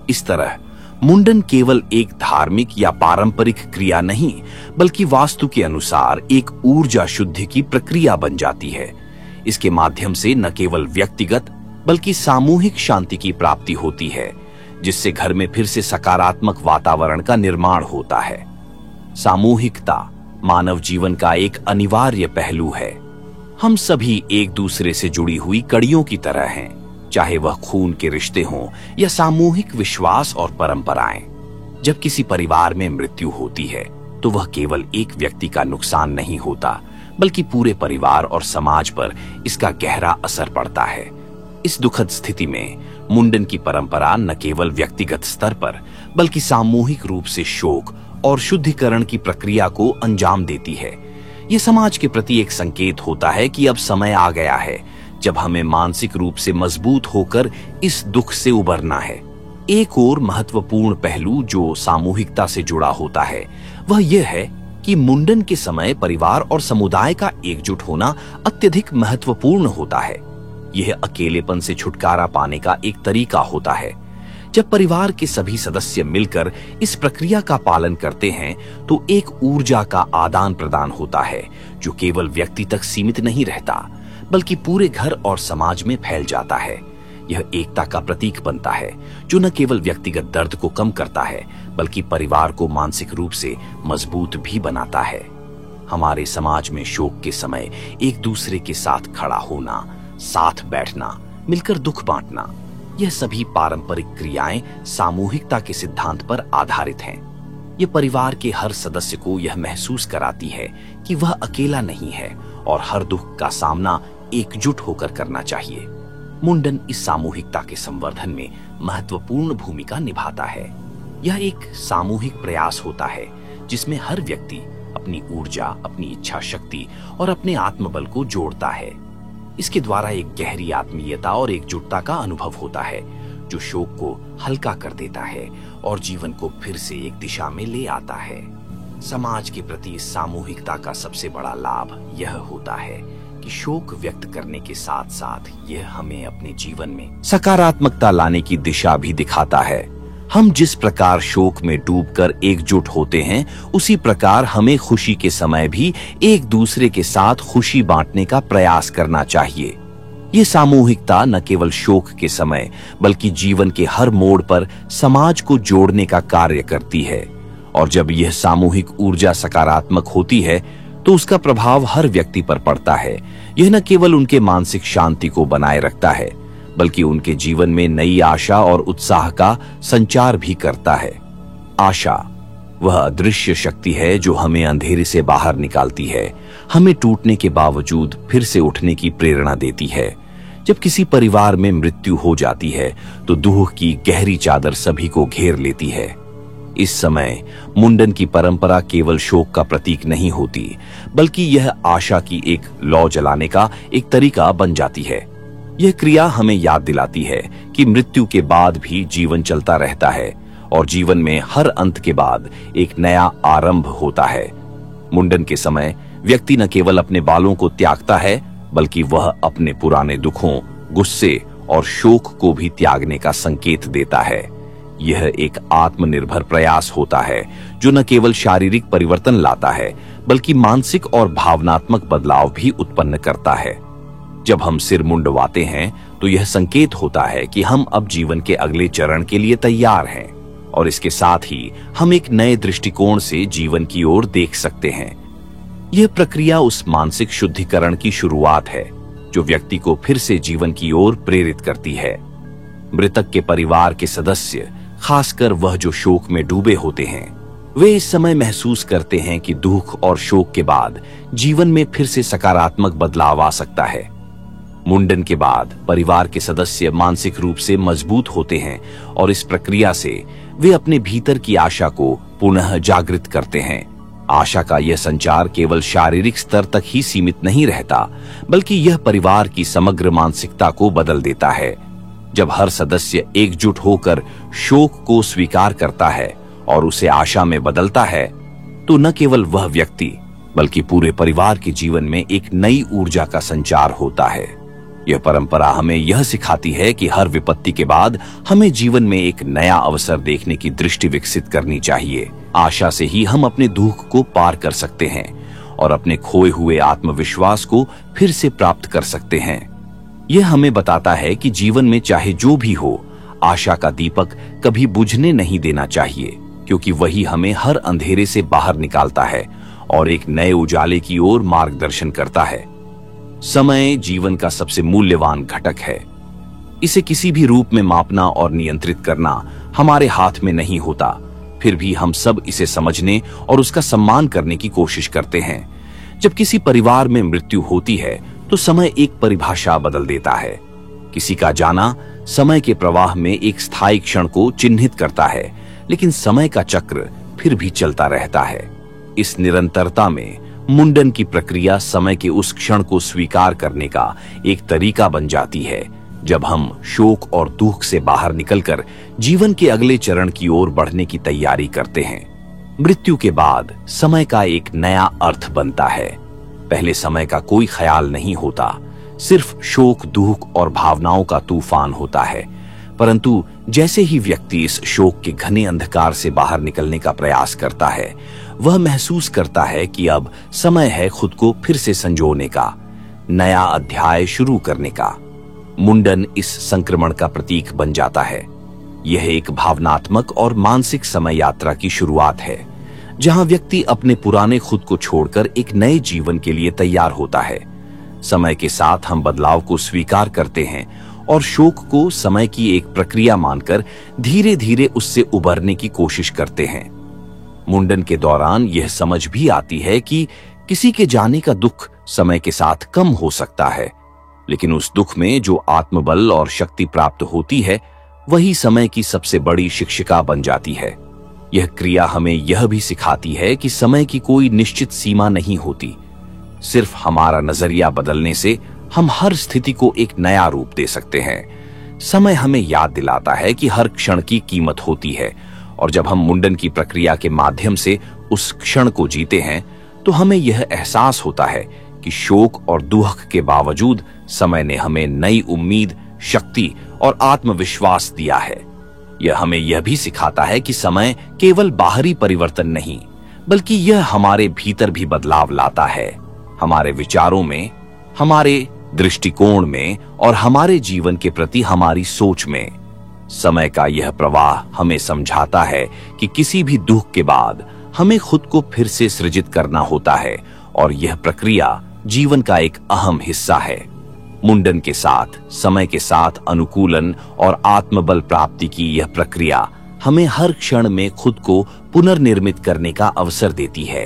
Speaker 1: इस तरह मुंडन केवल एक धार्मिक या पारंपरिक क्रिया नहीं, बल्कि वास्तु के अनुसार एक ऊर्जा शुद्धि की प्रक्रिया बन जाती है। इसके माध्यम से न केवल व्यक्तिगत बल्कि सामूहिक शांति की प्राप्ति होती है, जिससे घर में फिर से सकारात्मक वातावरण का निर्माण होता है। सामूहिकता मानव जीवन का एक अनिवार्य पहलू है। हम सभी एक दूसरे से जुड़ी हुई कड़ियों की तरह हैं, चाहे वह खून के रिश्ते हों या सामूहिक विश्वास और परंपराएं। जब किसी परिवार में मृत्यु होती है तो वह केवल एक व्यक्ति का नुकसान नहीं होता, बल्कि पूरे परिवार और समाज पर इसका गहरा असर पड़ता है। इस दुखद स्थिति में मुंडन की परंपरा न केवल व्यक्तिगत स्तर पर बल्कि सामूहिक रूप से शोक और शुद्धिकरण की प्रक्रिया को अंजाम देती है। यह समाज के प्रति एक संकेत होता है कि अब समय आ गया है जब हमें मानसिक रूप से मजबूत होकर इस दुख से उबरना है। एक और महत्वपूर्ण पहलू जो सामूहिकता से जुड़ा होता है वह यह है कि मुंडन के समय परिवार और समुदाय का एकजुट होना अत्यधिक महत्वपूर्ण होता है। यह अकेलेपन से छुटकारा पाने का एक तरीका होता है। जब परिवार के सभी सदस्य मिलकर इस प्रक्रिया का पालन करते हैं तो एक ऊर्जा का आदान प्रदान होता है जो केवल व्यक्ति तक सीमित नहीं रहता, बल्कि पूरे घर और समाज में फैल जाता है। यह एकता का प्रतीक बनता है जो न केवल व्यक्तिगत दर्द को कम करता है बल्कि परिवार को मानसिक रूप से मजबूत भी बनाता है। हमारे समाज में शोक के समय एक दूसरे के साथ खड़ा होना, साथ बैठना, मिलकर दुख बांटना, यह सभी पारंपरिक क्रियाएं सामूहिकता के सिद्धांत पर आधारित हैं। यह परिवार के हर सदस्य को यह महसूस कराती है कि वह अकेला नहीं है और हर दुख का सामना एकजुट होकर करना चाहिए। मुंडन इस सामूहिकता के संवर्धन में महत्वपूर्ण भूमिका निभाता है। यह एक सामूहिक प्रयास होता है जिसमें हर व्यक्ति अपनी ऊर्जा, अपनी इच्छा शक्ति और अपने आत्मबल को जोड़ता है। इसके द्वारा एक गहरी आत्मीयता और एकजुटता का अनुभव होता है जो शोक को हल्का कर देता है और जीवन को फिर से एक दिशा में ले आता है। समाज के प्रति इस सामूहिकता का सबसे बड़ा लाभ यह होता है कि शोक व्यक्त करने के साथ साथ यह हमें अपने जीवन में सकारात्मकता लाने की दिशा भी दिखाता है। हम जिस प्रकार शोक में डूबकर एकजुट होते हैं, उसी प्रकार हमें खुशी के समय भी एक दूसरे के साथ खुशी बांटने का प्रयास करना चाहिए। ये सामूहिकता न केवल शोक के समय बल्कि जीवन के हर मोड़ पर समाज को जोड़ने का कार्य करती है। और जब यह सामूहिक ऊर्जा सकारात्मक होती है तो उसका प्रभाव हर व्यक्ति पर पड़ता है। यह न केवल उनके मानसिक शांति को बनाए रखता है बल्कि उनके जीवन में नई आशा और उत्साह का संचार भी करता है। आशा वह अदृश्य शक्ति है जो हमें अंधेरे से बाहर निकालती है, हमें टूटने के बावजूद फिर से उठने की प्रेरणा देती है। जब किसी परिवार में मृत्यु हो जाती है तो दुख की गहरी चादर सभी को घेर लेती है। इस समय मुंडन की परंपरा केवल शोक का प्रतीक नहीं होती, बल्कि यह आशा की एक लौ जलाने का एक तरीका बन जाती है। यह क्रिया हमें याद दिलाती है कि मृत्यु के बाद भी जीवन चलता रहता है और जीवन में हर अंत के बाद एक नया आरंभ होता है। मुंडन के समय व्यक्ति न केवल अपने बालों को त्यागता है बल्कि वह अपने पुराने दुखों, गुस्से और शोक को भी त्यागने का संकेत देता है। यह एक आत्मनिर्भर प्रयास होता है जो न केवल शारीरिक परिवर्तन लाता है बल्कि मानसिक और भावनात्मक बदलाव भी उत्पन्न करता है। जब हम सिर मुंडवाते हैं तो यह संकेत होता है कि हम अब जीवन के अगले चरण के लिए तैयार हैं और इसके साथ ही हम एक नए दृष्टिकोण से जीवन की ओर देख सकते हैं। यह प्रक्रिया उस मानसिक शुद्धिकरण की शुरुआत है जो व्यक्ति को फिर से जीवन की ओर प्रेरित करती है। मृतक के परिवार के सदस्य, खासकर वह जो शोक में डूबे होते हैं, वे इस समय महसूस करते हैं कि दुख और शोक के बाद जीवन में फिर से सकारात्मक बदलाव आ सकता है। मुंडन के बाद परिवार के सदस्य मानसिक रूप से मजबूत होते हैं और इस प्रक्रिया से वे अपने भीतर की आशा को पुनः जागृत करते हैं। आशा का यह संचार केवल शारीरिक स्तर तक ही सीमित नहीं रहता, बल्कि यह परिवार की समग्र मानसिकता को बदल देता है। जब हर सदस्य एकजुट होकर शोक को स्वीकार करता है और उसे आशा में बदलता है, तो न केवल वह व्यक्ति बल्कि पूरे परिवार के जीवन में एक नई ऊर्जा का संचार होता है। यह परंपरा हमें यह सिखाती है कि हर विपत्ति के बाद हमें जीवन में एक नया अवसर देखने की दृष्टि विकसित करनी चाहिए। आशा से ही हम अपने दुख को पार कर सकते हैं और अपने खोए हुए आत्मविश्वास को फिर से प्राप्त कर सकते हैं। यह हमें बताता है कि जीवन में चाहे जो भी हो, आशा का दीपक कभी बुझने नहीं देना चाहिए, क्योंकि वही हमें हर अंधेरे से बाहर निकालता है और एक नए उजाले की ओर मार्गदर्शन करता है। समय जीवन का सबसे मूल्यवान घटक है। इसे किसी भी रूप में मापना और नियंत्रित करना हमारे हाथ में नहीं होता। फिर भी हम सब इसे समझने और उसका सम्मान करने की कोशिश करते हैं। जब किसी परिवार में मृत्यु होती है तो समय एक परिभाषा बदल देता है। किसी का जाना समय के प्रवाह में एक स्थायी क्षण को चिन्हित करता है, लेकिन समय का चक्र फिर भी चलता रहता है। इस निरंतरता में मुंडन की प्रक्रिया समय के उस क्षण को स्वीकार करने का एक तरीका बन जाती है, जब हम शोक और दुख से बाहर निकलकर जीवन के अगले चरण की ओर बढ़ने की तैयारी करते हैं। मृत्यु के बाद समय का एक नया अर्थ बनता है। पहले समय का कोई ख्याल नहीं होता, सिर्फ शोक, दुख और भावनाओं का तूफान होता है। परंतु जैसे ही व्यक्ति इस शोक के घने अंधकार से बाहर निकलने का प्रयास करता है, वह महसूस करता है कि अब समय है खुद को फिर से संजोने का, नया अध्याय शुरू करने का। मुंडन इस संक्रमण का प्रतीक बन जाता है। यह एक भावनात्मक और मानसिक समय यात्रा की शुरुआत है, जहां व्यक्ति अपने पुराने खुद को छोड़कर एक नए जीवन के लिए तैयार होता है। समय के साथ हम बदलाव को स्वीकार करते हैं और शोक को समय की एक प्रक्रिया मानकर धीरे धीरे उससे उबरने की कोशिश करते हैं। मुंडन के दौरान यह समझ भी आती है कि किसी के जाने का दुख समय के साथ कम हो सकता है, लेकिन उस दुख में जो आत्मबल और शक्ति प्राप्त होती है, वही समय की सबसे बड़ी शिक्षिका बन जाती है। यह क्रिया हमें यह भी सिखाती है कि समय की कोई निश्चित सीमा नहीं होती। सिर्फ हमारा नजरिया बदलने से हम हर स्थिति को एक नया रूप दे सकते हैं। समय हमें याद दिलाता है कि हर क्षण की कीमत होती है, और जब हम मुंडन की प्रक्रिया के माध्यम से उस क्षण को जीते हैं, तो हमें यह एहसास होता है कि शोक और दुख के बावजूद समय ने हमें नई उम्मीद, शक्ति और आत्मविश्वास दिया है। यह हमें यह भी सिखाता है कि समय केवल बाहरी परिवर्तन नहीं, बल्कि यह हमारे भीतर भी बदलाव लाता है, हमारे विचारों में, हमारे दृष्टिकोण में और हमारे जीवन के प्रति हमारी सोच में। समय का यह प्रवाह हमें समझाता है कि किसी भी दुख के बाद हमें खुद को फिर से सृजित करना होता है, और यह प्रक्रिया जीवन का एक अहम हिस्सा है। मुंडन के साथ समय के साथ अनुकूलन और आत्मबल प्राप्ति की यह प्रक्रिया हमें हर क्षण में खुद को पुनर्निर्मित करने का अवसर देती है।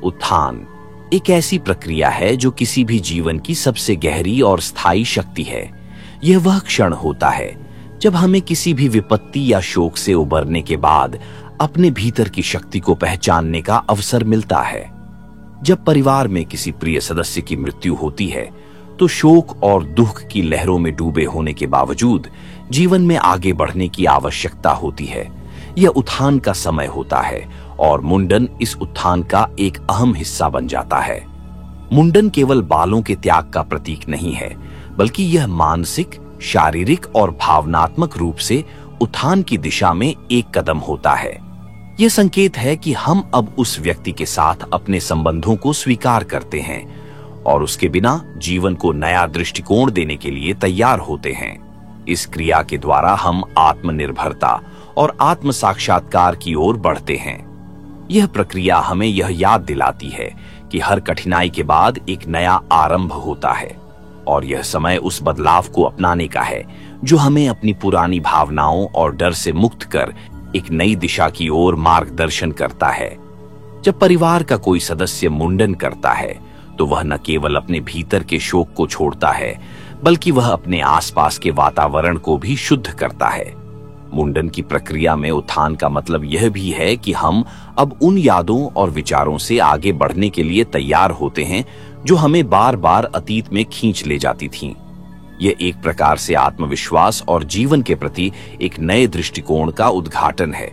Speaker 1: उत्थान एक ऐसी प्रक्रिया है जो किसी भी जीवन की सबसे गहरी और स्थायी शक्ति है। यह वह क्षण होता है जब हमें किसी भी विपत्ति या शोक से उबरने के बाद अपने भीतर की शक्ति को पहचानने का अवसर मिलता है। जब परिवार में किसी प्रिय सदस्य की मृत्यु होती है, तो शोक और दुख की लहरों में डूबे होने के बावजूद जीवन में आगे बढ़ने की आवश्यकता होती है। यह उत्थान का समय होता है और मुंडन इस उत्थान का एक अहम हिस्सा बन जाता है। मुंडन केवल बालों के त्याग का प्रतीक नहीं है, बल्कि यह मानसिक, शारीरिक और भावनात्मक रूप से उत्थान की दिशा में एक कदम होता है। यह संकेत है कि हम अब उस व्यक्ति के साथ अपने संबंधों को स्वीकार करते हैं और उसके बिना जीवन को नया दृष्टिकोण देने के लिए तैयार होते हैं। इस क्रिया के द्वारा हम आत्मनिर्भरता और आत्म साक्षात्कार की ओर बढ़ते हैं। यह प्रक्रिया हमें यह याद दिलाती है कि हर कठिनाई के बाद एक नया आरंभ होता है और यह समय उस बदलाव को अपनाने का है जो हमें अपनी पुरानी भावनाओं और डर से मुक्त कर एक नई दिशा की ओर मार्गदर्शन करता है। जब परिवार का कोई सदस्य मुंडन करता है तो वह न केवल अपने भीतर के शोक को छोड़ता है बल्कि वह अपने आसपास के वातावरण को भी शुद्ध करता है। मुंडन की प्रक्रिया में उत्थान का मतलब यह भी है कि हम अब उन यादों और विचारों से आगे बढ़ने के लिए तैयार होते हैं जो हमें बार बार अतीत में खींच ले जाती थीं। यह एक प्रकार से आत्मविश्वास और जीवन के प्रति एक नए दृष्टिकोण का उद्घाटन है।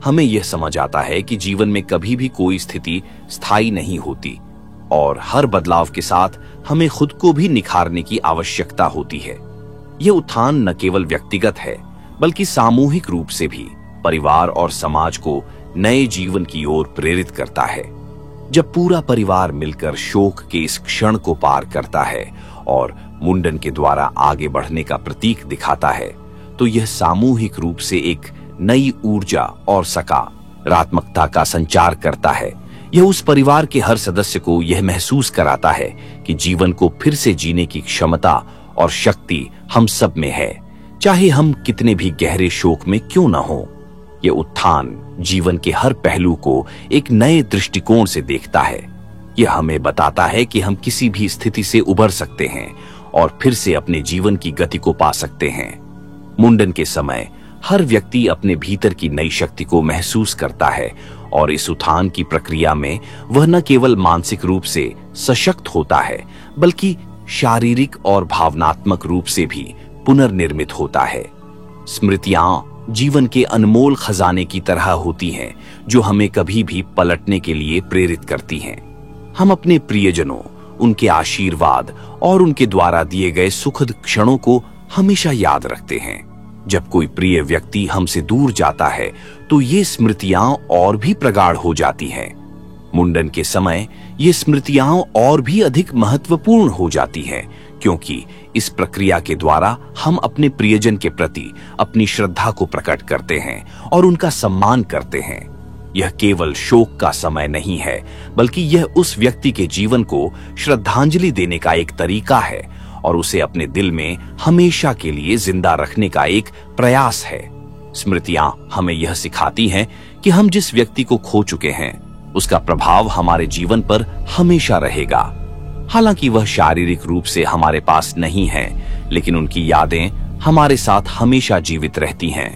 Speaker 1: हमें यह समझ आता है कि जीवन में कभी भी कोई स्थिति स्थायी नहीं होती और हर बदलाव के साथ हमें खुद को भी निखारने की आवश्यकता होती है। यह उत्थान न केवल व्यक्तिगत है बल्कि सामूहिक रूप से भी परिवार और समाज को नए जीवन की ओर प्रेरित करता है। जब पूरा परिवार मिलकर शोक के इस क्षण को पार करता है और मुंडन के द्वारा आगे बढ़ने का प्रतीक दिखाता है तो यह सामूहिक रूप से एक नई ऊर्जा और सकारात्मकता का संचार करता है। यह उस परिवार के हर सदस्य को यह महसूस कराता है कि जीवन को फिर से जीने की क्षमता और शक्ति हम सब में है, चाहे हम कितने भी गहरे शोक में क्यों न हो। यह उत्थान जीवन के हर पहलू को एक नए दृष्टिकोण से देखता है। यह हमें बताता है कि हम किसी भी स्थिति से उबर सकते हैं और फिर से अपने जीवन की गति को पा सकते हैं। मुंडन के समय हर व्यक्ति अपने भीतर की नई शक्ति को महसूस करता है और इस उत्थान की प्रक्रिया में वह न केवल मानसिक रूप से सशक्त होता है बल्कि शारीरिक और भावनात्मक रूप से भी पुनर्निर्मित होता है। स्मृतियां जीवन के अनमोल खजाने की तरह होती हैं जो हमें कभी भी पलटने के लिए प्रेरित करती हैं। हम अपने प्रियजनों, उनके आशीर्वाद और उनके द्वारा दिए गए सुखद क्षणों को हमेशा याद रखते हैं। जब कोई प्रिय व्यक्ति हमसे दूर जाता है तो ये स्मृतियां और भी प्रगाढ़ हो जाती हैं। मुंडन के समय ये स्मृतियां और भी अधिक महत्वपूर्ण हो जाती हैं क्योंकि इस प्रक्रिया के द्वारा हम अपने प्रियजन के प्रति अपनी श्रद्धा को प्रकट करते हैं और उनका सम्मान करते हैं। यह केवल शोक का समय नहीं है बल्कि यह उस व्यक्ति के जीवन को श्रद्धांजलि देने का एक तरीका है और उसे अपने दिल में हमेशा के लिए जिंदा रखने का एक प्रयास है। स्मृतियां हमें यह सिखाती हैं कि हम जिस व्यक्ति को खो चुके हैं उसका प्रभाव हमारे जीवन पर हमेशा रहेगा। हालांकि वह शारीरिक रूप से हमारे पास नहीं है लेकिन उनकी यादें हमारे साथ हमेशा जीवित रहती हैं।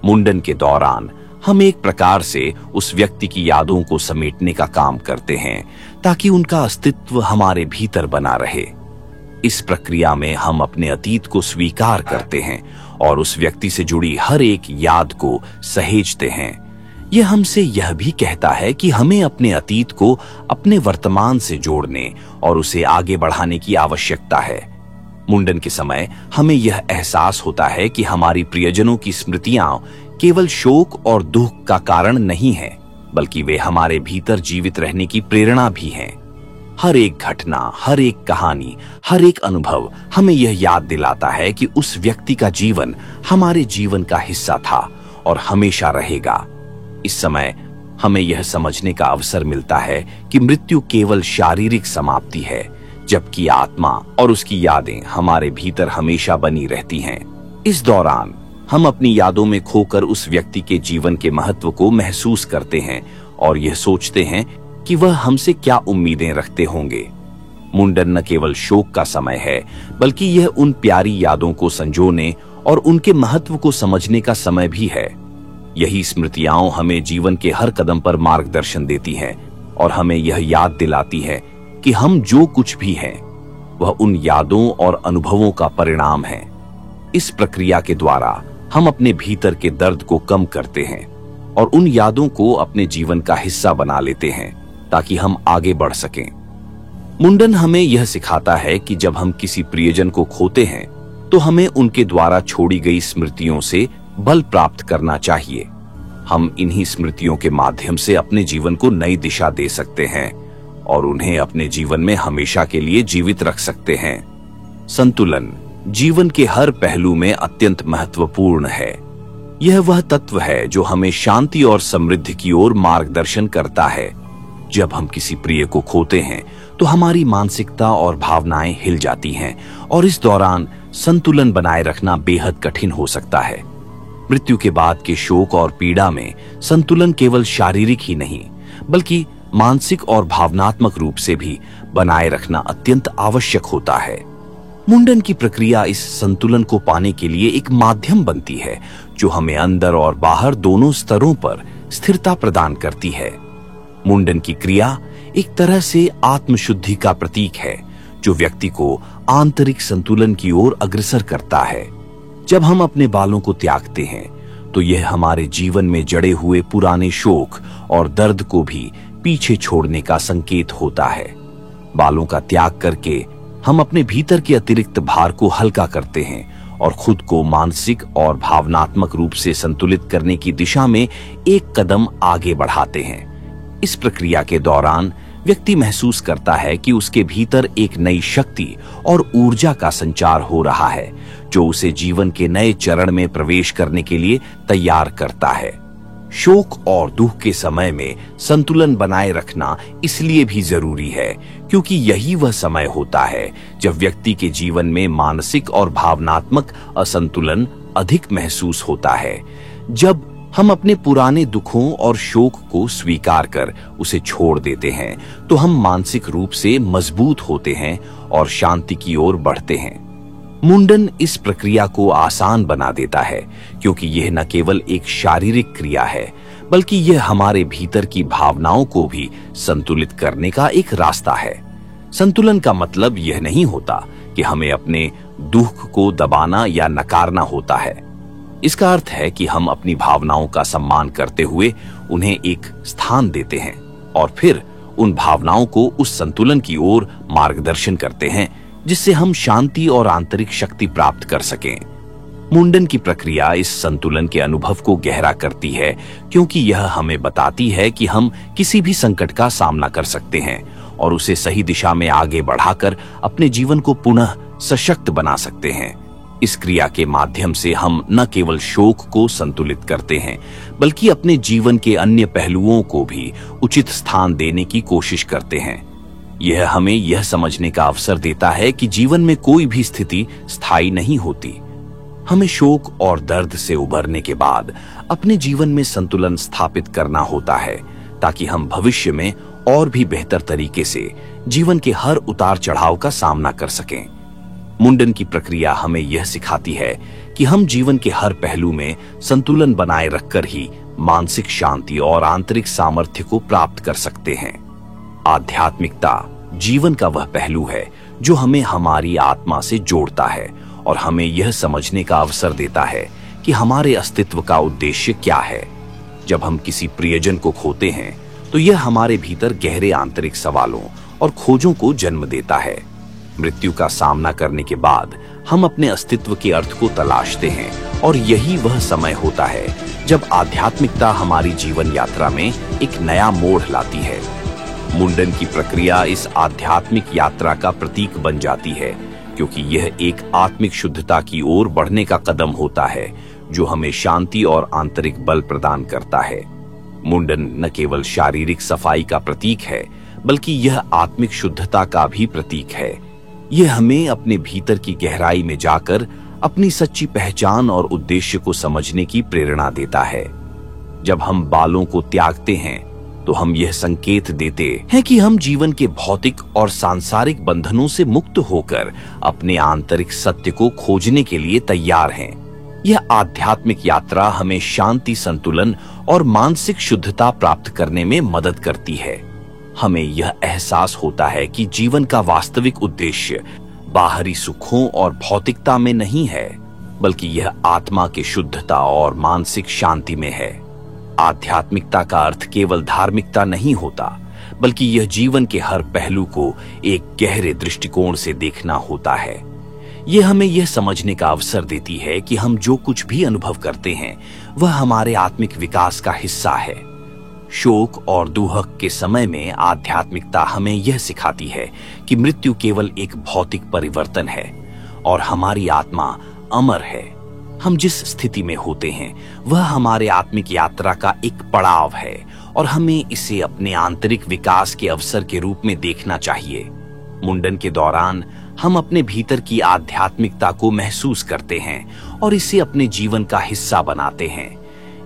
Speaker 1: मुंडन के दौरान हम एक प्रकार से उस व्यक्ति की यादों को समेटने का काम करते हैं ताकि उनका अस्तित्व हमारे भीतर बना रहे। इस प्रक्रिया में हम अपने अतीत को स्वीकार करते हैं और उस व्यक्ति से जुड़ी हर एक याद को सहेजते हैं। यह हमसे यह भी कहता है कि हमें अपने अतीत को अपने वर्तमान से जोड़ने और उसे आगे बढ़ाने की आवश्यकता है। मुंडन के समय हमें यह एहसास होता है कि हमारी प्रियजनों की स्मृतियां केवल शोक और दुख का कारण नहीं है बल्कि वे हमारे भीतर जीवित रहने की प्रेरणा भी हैं। हर एक घटना, हर एक कहानी, हर एक अनुभव हमें यह याद दिलाता है कि उस व्यक्ति का जीवन हमारे जीवन का हिस्सा था और हमेशा रहेगा। इस समय हमें यह समझने का अवसर मिलता है कि मृत्यु केवल शारीरिक समाप्ति है जबकि आत्मा और उसकी यादें हमारे भीतर हमेशा बनी रहती हैं। इस दौरान हम अपनी यादों में खोकर उस व्यक्ति के जीवन के महत्व को महसूस करते हैं और यह सोचते हैं कि वह हमसे क्या उम्मीदें रखते होंगे। मुंडन न केवल शोक का समय है बल्कि यह उन प्यारी यादों को संजोने और उनके महत्व को समझने का समय भी है। यही स्मृतियां हमें जीवन के हर कदम पर मार्गदर्शन देती हैं और हमें यह याद दिलाती है कि हम जो कुछ भी हैं वह उन यादों और अनुभवों का परिणाम है। इस प्रक्रिया के द्वारा हम अपने भीतर के दर्द को कम करते हैं और उन यादों को अपने जीवन का हिस्सा बना लेते हैं ताकि हम आगे बढ़ सकें। मुंडन हमें यह सिखाता है कि जब हम किसी प्रियजन को खोते हैं तो हमें उनके द्वारा छोड़ी गई स्मृतियों से बल प्राप्त करना चाहिए। हम इन्हीं स्मृतियों के माध्यम से अपने जीवन को नई दिशा दे सकते हैं और उन्हें अपने जीवन में हमेशा के लिए जीवित रख सकते हैं। संतुलन जीवन के हर पहलू में अत्यंत महत्वपूर्ण है। यह वह तत्व है जो हमें शांति और समृद्धि की ओर मार्गदर्शन करता है। जब हम किसी प्रिय को खोते हैं तो हमारी मानसिकता और भावनाएं हिल जाती हैं और इस दौरान संतुलन बनाए रखना बेहद कठिन हो सकता है। मृत्यु के बाद के शोक और पीड़ा में संतुलन केवल शारीरिक ही नहीं बल्कि मानसिक और भावनात्मक रूप से भी बनाए रखना अत्यंत आवश्यक होता है। मुंडन की प्रक्रिया इस संतुलन को पाने के लिए एक माध्यम बनती है जो हमें अंदर और बाहर दोनों स्तरों पर स्थिरता प्रदान करती है। मुंडन की क्रिया एक तरह से आत्मशुद्धि का प्रतीक है जो व्यक्ति को आंतरिक संतुलन की ओर अग्रसर करता है। जब हम अपने बालों को त्यागते हैं तो यह हमारे जीवन में जड़े हुए पुराने शोक और दर्द को भी पीछे छोड़ने का संकेत होता है। बालों का त्याग करके हम अपने भीतर के अतिरिक्त भार को हल्का करते हैं और खुद को मानसिक और भावनात्मक रूप से संतुलित करने की दिशा में एक कदम आगे बढ़ाते हैं। इस प्रक्रिया के दौरान व्यक्ति महसूस करता है कि उसके भीतर एक नई शक्ति और ऊर्जा का संचार हो रहा है जो उसे जीवन के नए चरण में प्रवेश करने के लिए तैयार करता है। शोक और दुख के समय में संतुलन बनाए रखना इसलिए भी जरूरी है क्योंकि यही वह समय होता है जब व्यक्ति के जीवन में मानसिक और भावनात्मक असंतुलन अधिक महसूस होता है। जब हम अपने पुराने दुखों और शोक को स्वीकार कर उसे छोड़ देते हैं तो हम मानसिक रूप से मजबूत होते हैं और शांति की ओर बढ़ते हैं। मुंडन इस प्रक्रिया को आसान बना देता है क्योंकि यह न केवल एक शारीरिक क्रिया है बल्कि यह हमारे भीतर की भावनाओं को भी संतुलित करने का एक रास्ता है। संतुलन का मतलब यह नहीं होता कि हमें अपने दुख को दबाना या नकारना होता है। इसका अर्थ है कि हम अपनी भावनाओं का सम्मान करते हुए उन्हें एक स्थान देते हैं और फिर उन भावनाओं को उस संतुलन की ओर मार्गदर्शन करते हैं जिससे हम शांति और आंतरिक शक्ति प्राप्त कर सकें। मुंडन की प्रक्रिया इस संतुलन के अनुभव को गहरा करती है क्योंकि यह हमें बताती है कि हम किसी भी संकट का सामना कर सकते हैं और उसे सही दिशा में आगे बढ़ाकर अपने जीवन को पुनः सशक्त बना सकते हैं। इस क्रिया के माध्यम से हम न केवल शोक को संतुलित करते हैं बल्कि अपने जीवन के अन्य पहलुओं को भी उचित स्थान देने की कोशिश करते हैं। यह हमें यह समझने का अवसर देता है कि जीवन में कोई भी स्थिति स्थायी नहीं होती। हमें शोक और दर्द से उबरने के बाद अपने जीवन में संतुलन स्थापित करना होता है ताकि हम भविष्य में और भी बेहतर तरीके से जीवन के हर उतार चढ़ाव का सामना कर सकें। मुंडन की प्रक्रिया हमें यह सिखाती है कि हम जीवन के हर पहलू में संतुलन बनाए रखकर ही मानसिक शांति और आंतरिक सामर्थ्य को प्राप्त कर सकते हैं। आध्यात्मिकता जीवन का वह पहलू है जो हमें हमारी आत्मा से जोड़ता है और हमें यह समझने का अवसर देता है कि हमारे अस्तित्व का उद्देश्य क्या है। जब हम किसी प्रियजन को खोते हैं तो यह हमारे भीतर गहरे आंतरिक सवालों और खोजों को जन्म देता है। मृत्यु का सामना करने के बाद हम अपने अस्तित्व के अर्थ को तलाशते हैं और यही वह समय होता है जब आध्यात्मिकता हमारी जीवन यात्रा में एक नया मोड़ लाती है। मुंडन की प्रक्रिया इस आध्यात्मिक यात्रा का प्रतीक बन जाती है क्योंकि यह एक आत्मिक शुद्धता की ओर बढ़ने का कदम होता है जो हमें शांति और आंतरिक बल प्रदान करता है। मुंडन न केवल शारीरिक सफाई का प्रतीक है बल्कि यह आत्मिक शुद्धता का भी प्रतीक है। यह हमें अपने भीतर की गहराई में जाकर अपनी सच्ची पहचान और उद्देश्य को समझने की प्रेरणा देता है। जब हम बालों को त्यागते हैं तो हम यह संकेत देते हैं कि हम जीवन के भौतिक और सांसारिक बंधनों से मुक्त होकर अपने आंतरिक सत्य को खोजने के लिए तैयार हैं। यह आध्यात्मिक यात्रा हमें शांति, संतुलन और मानसिक शुद्धता प्राप्त करने में मदद करती है। हमें यह एहसास होता है कि जीवन का वास्तविक उद्देश्य बाहरी सुखों और भौतिकता में नहीं है बल्कि यह आत्मा की शुद्धता और मानसिक शांति में है। आध्यात्मिकता का अर्थ केवल धार्मिकता नहीं होता बल्कि यह जीवन के हर पहलू को एक गहरे दृष्टिकोण से देखना होता है। यह हमें यह समझने का अवसर देती है कि हम जो कुछ भी अनुभव करते हैं वह हमारे आत्मिक विकास का हिस्सा है। शोक और दुहक के समय में आध्यात्मिकता हमें यह सिखाती है कि मृत्यु केवल एक भौतिक परिवर्तन है और हमारी आत्मा अमर है। हम जिस स्थिति में होते हैं वह हमारे आत्मिक यात्रा का एक पड़ाव है और हमें इसे अपने आंतरिक विकास के अवसर के रूप में देखना चाहिए। मुंडन के दौरान हम अपने भीतर की आध्यात्मिकता को महसूस करते हैं और इसे अपने जीवन का हिस्सा बनाते हैं।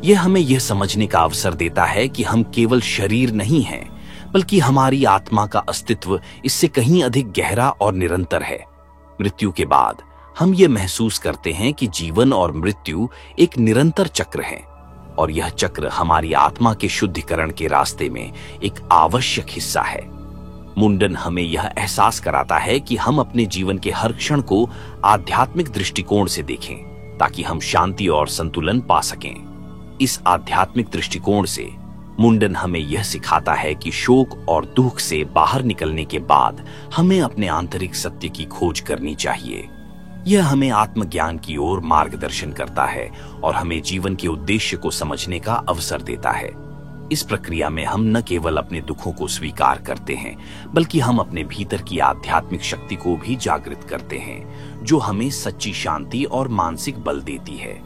Speaker 1: यह हमें यह समझने का अवसर देता है कि हम केवल शरीर नहीं हैं, बल्कि हमारी आत्मा का अस्तित्व इससे कहीं अधिक गहरा और निरंतर है। मृत्यु के बाद हम ये महसूस करते हैं कि जीवन और मृत्यु एक निरंतर चक्र है और यह चक्र हमारी आत्मा के शुद्धिकरण के रास्ते में एक आवश्यक हिस्सा है। मुंडन हमें यह एहसास कराता है कि हम अपने जीवन के हर क्षण को आध्यात्मिक दृष्टिकोण से देखें ताकि हम शांति और संतुलन पा सकें। इस आध्यात्मिक दृष्टिकोण से मुंडन हमें यह सिखाता है कि शोक और दुख से बाहर निकलने के बाद हमें अपने आंतरिक सत्य की खोज करनी चाहिए। यह हमें आत्मज्ञान की ओर मार्गदर्शन करता है और हमें जीवन के उद्देश्य को समझने का अवसर देता है। इस प्रक्रिया में हम न केवल अपने दुखों को स्वीकार करते हैं, बल्कि हम अपने भीतर की आध्यात्मिक शक्ति को भी जागृत करते हैं, जो हमें सच्ची शांति और मानसिक बल देती है।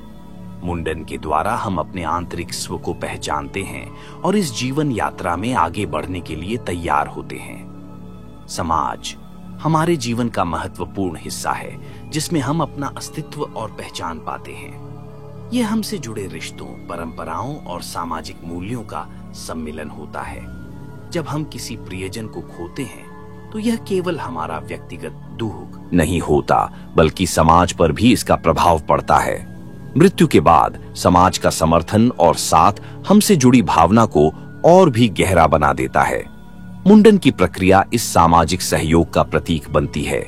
Speaker 1: मुंडन के द्वारा हम अपने आंतरिक स्व को पहचानते हैं और इस जीवन यात्रा में आगे बढ़ने के लिए तैयार होते हैं। समाज हमारे जीवन का महत्वपूर्ण हिस्सा है, जिसमें हम अपना अस्तित्व और पहचान पाते हैं। यह हमसे जुड़े रिश्तों, परंपराओं और सामाजिक मूल्यों का सम्मिलन होता है। जब हम किसी प्रियजन को खोते हैं तो यह केवल हमारा व्यक्तिगत दुख नहीं होता, बल्कि समाज पर भी इसका प्रभाव पड़ता है। मृत्यु के बाद समाज का समर्थन और साथ हमसे जुड़ी भावना को और भी गहरा बना देता है। मुंडन की प्रक्रिया इस सामाजिक सहयोग का प्रतीक बनती है,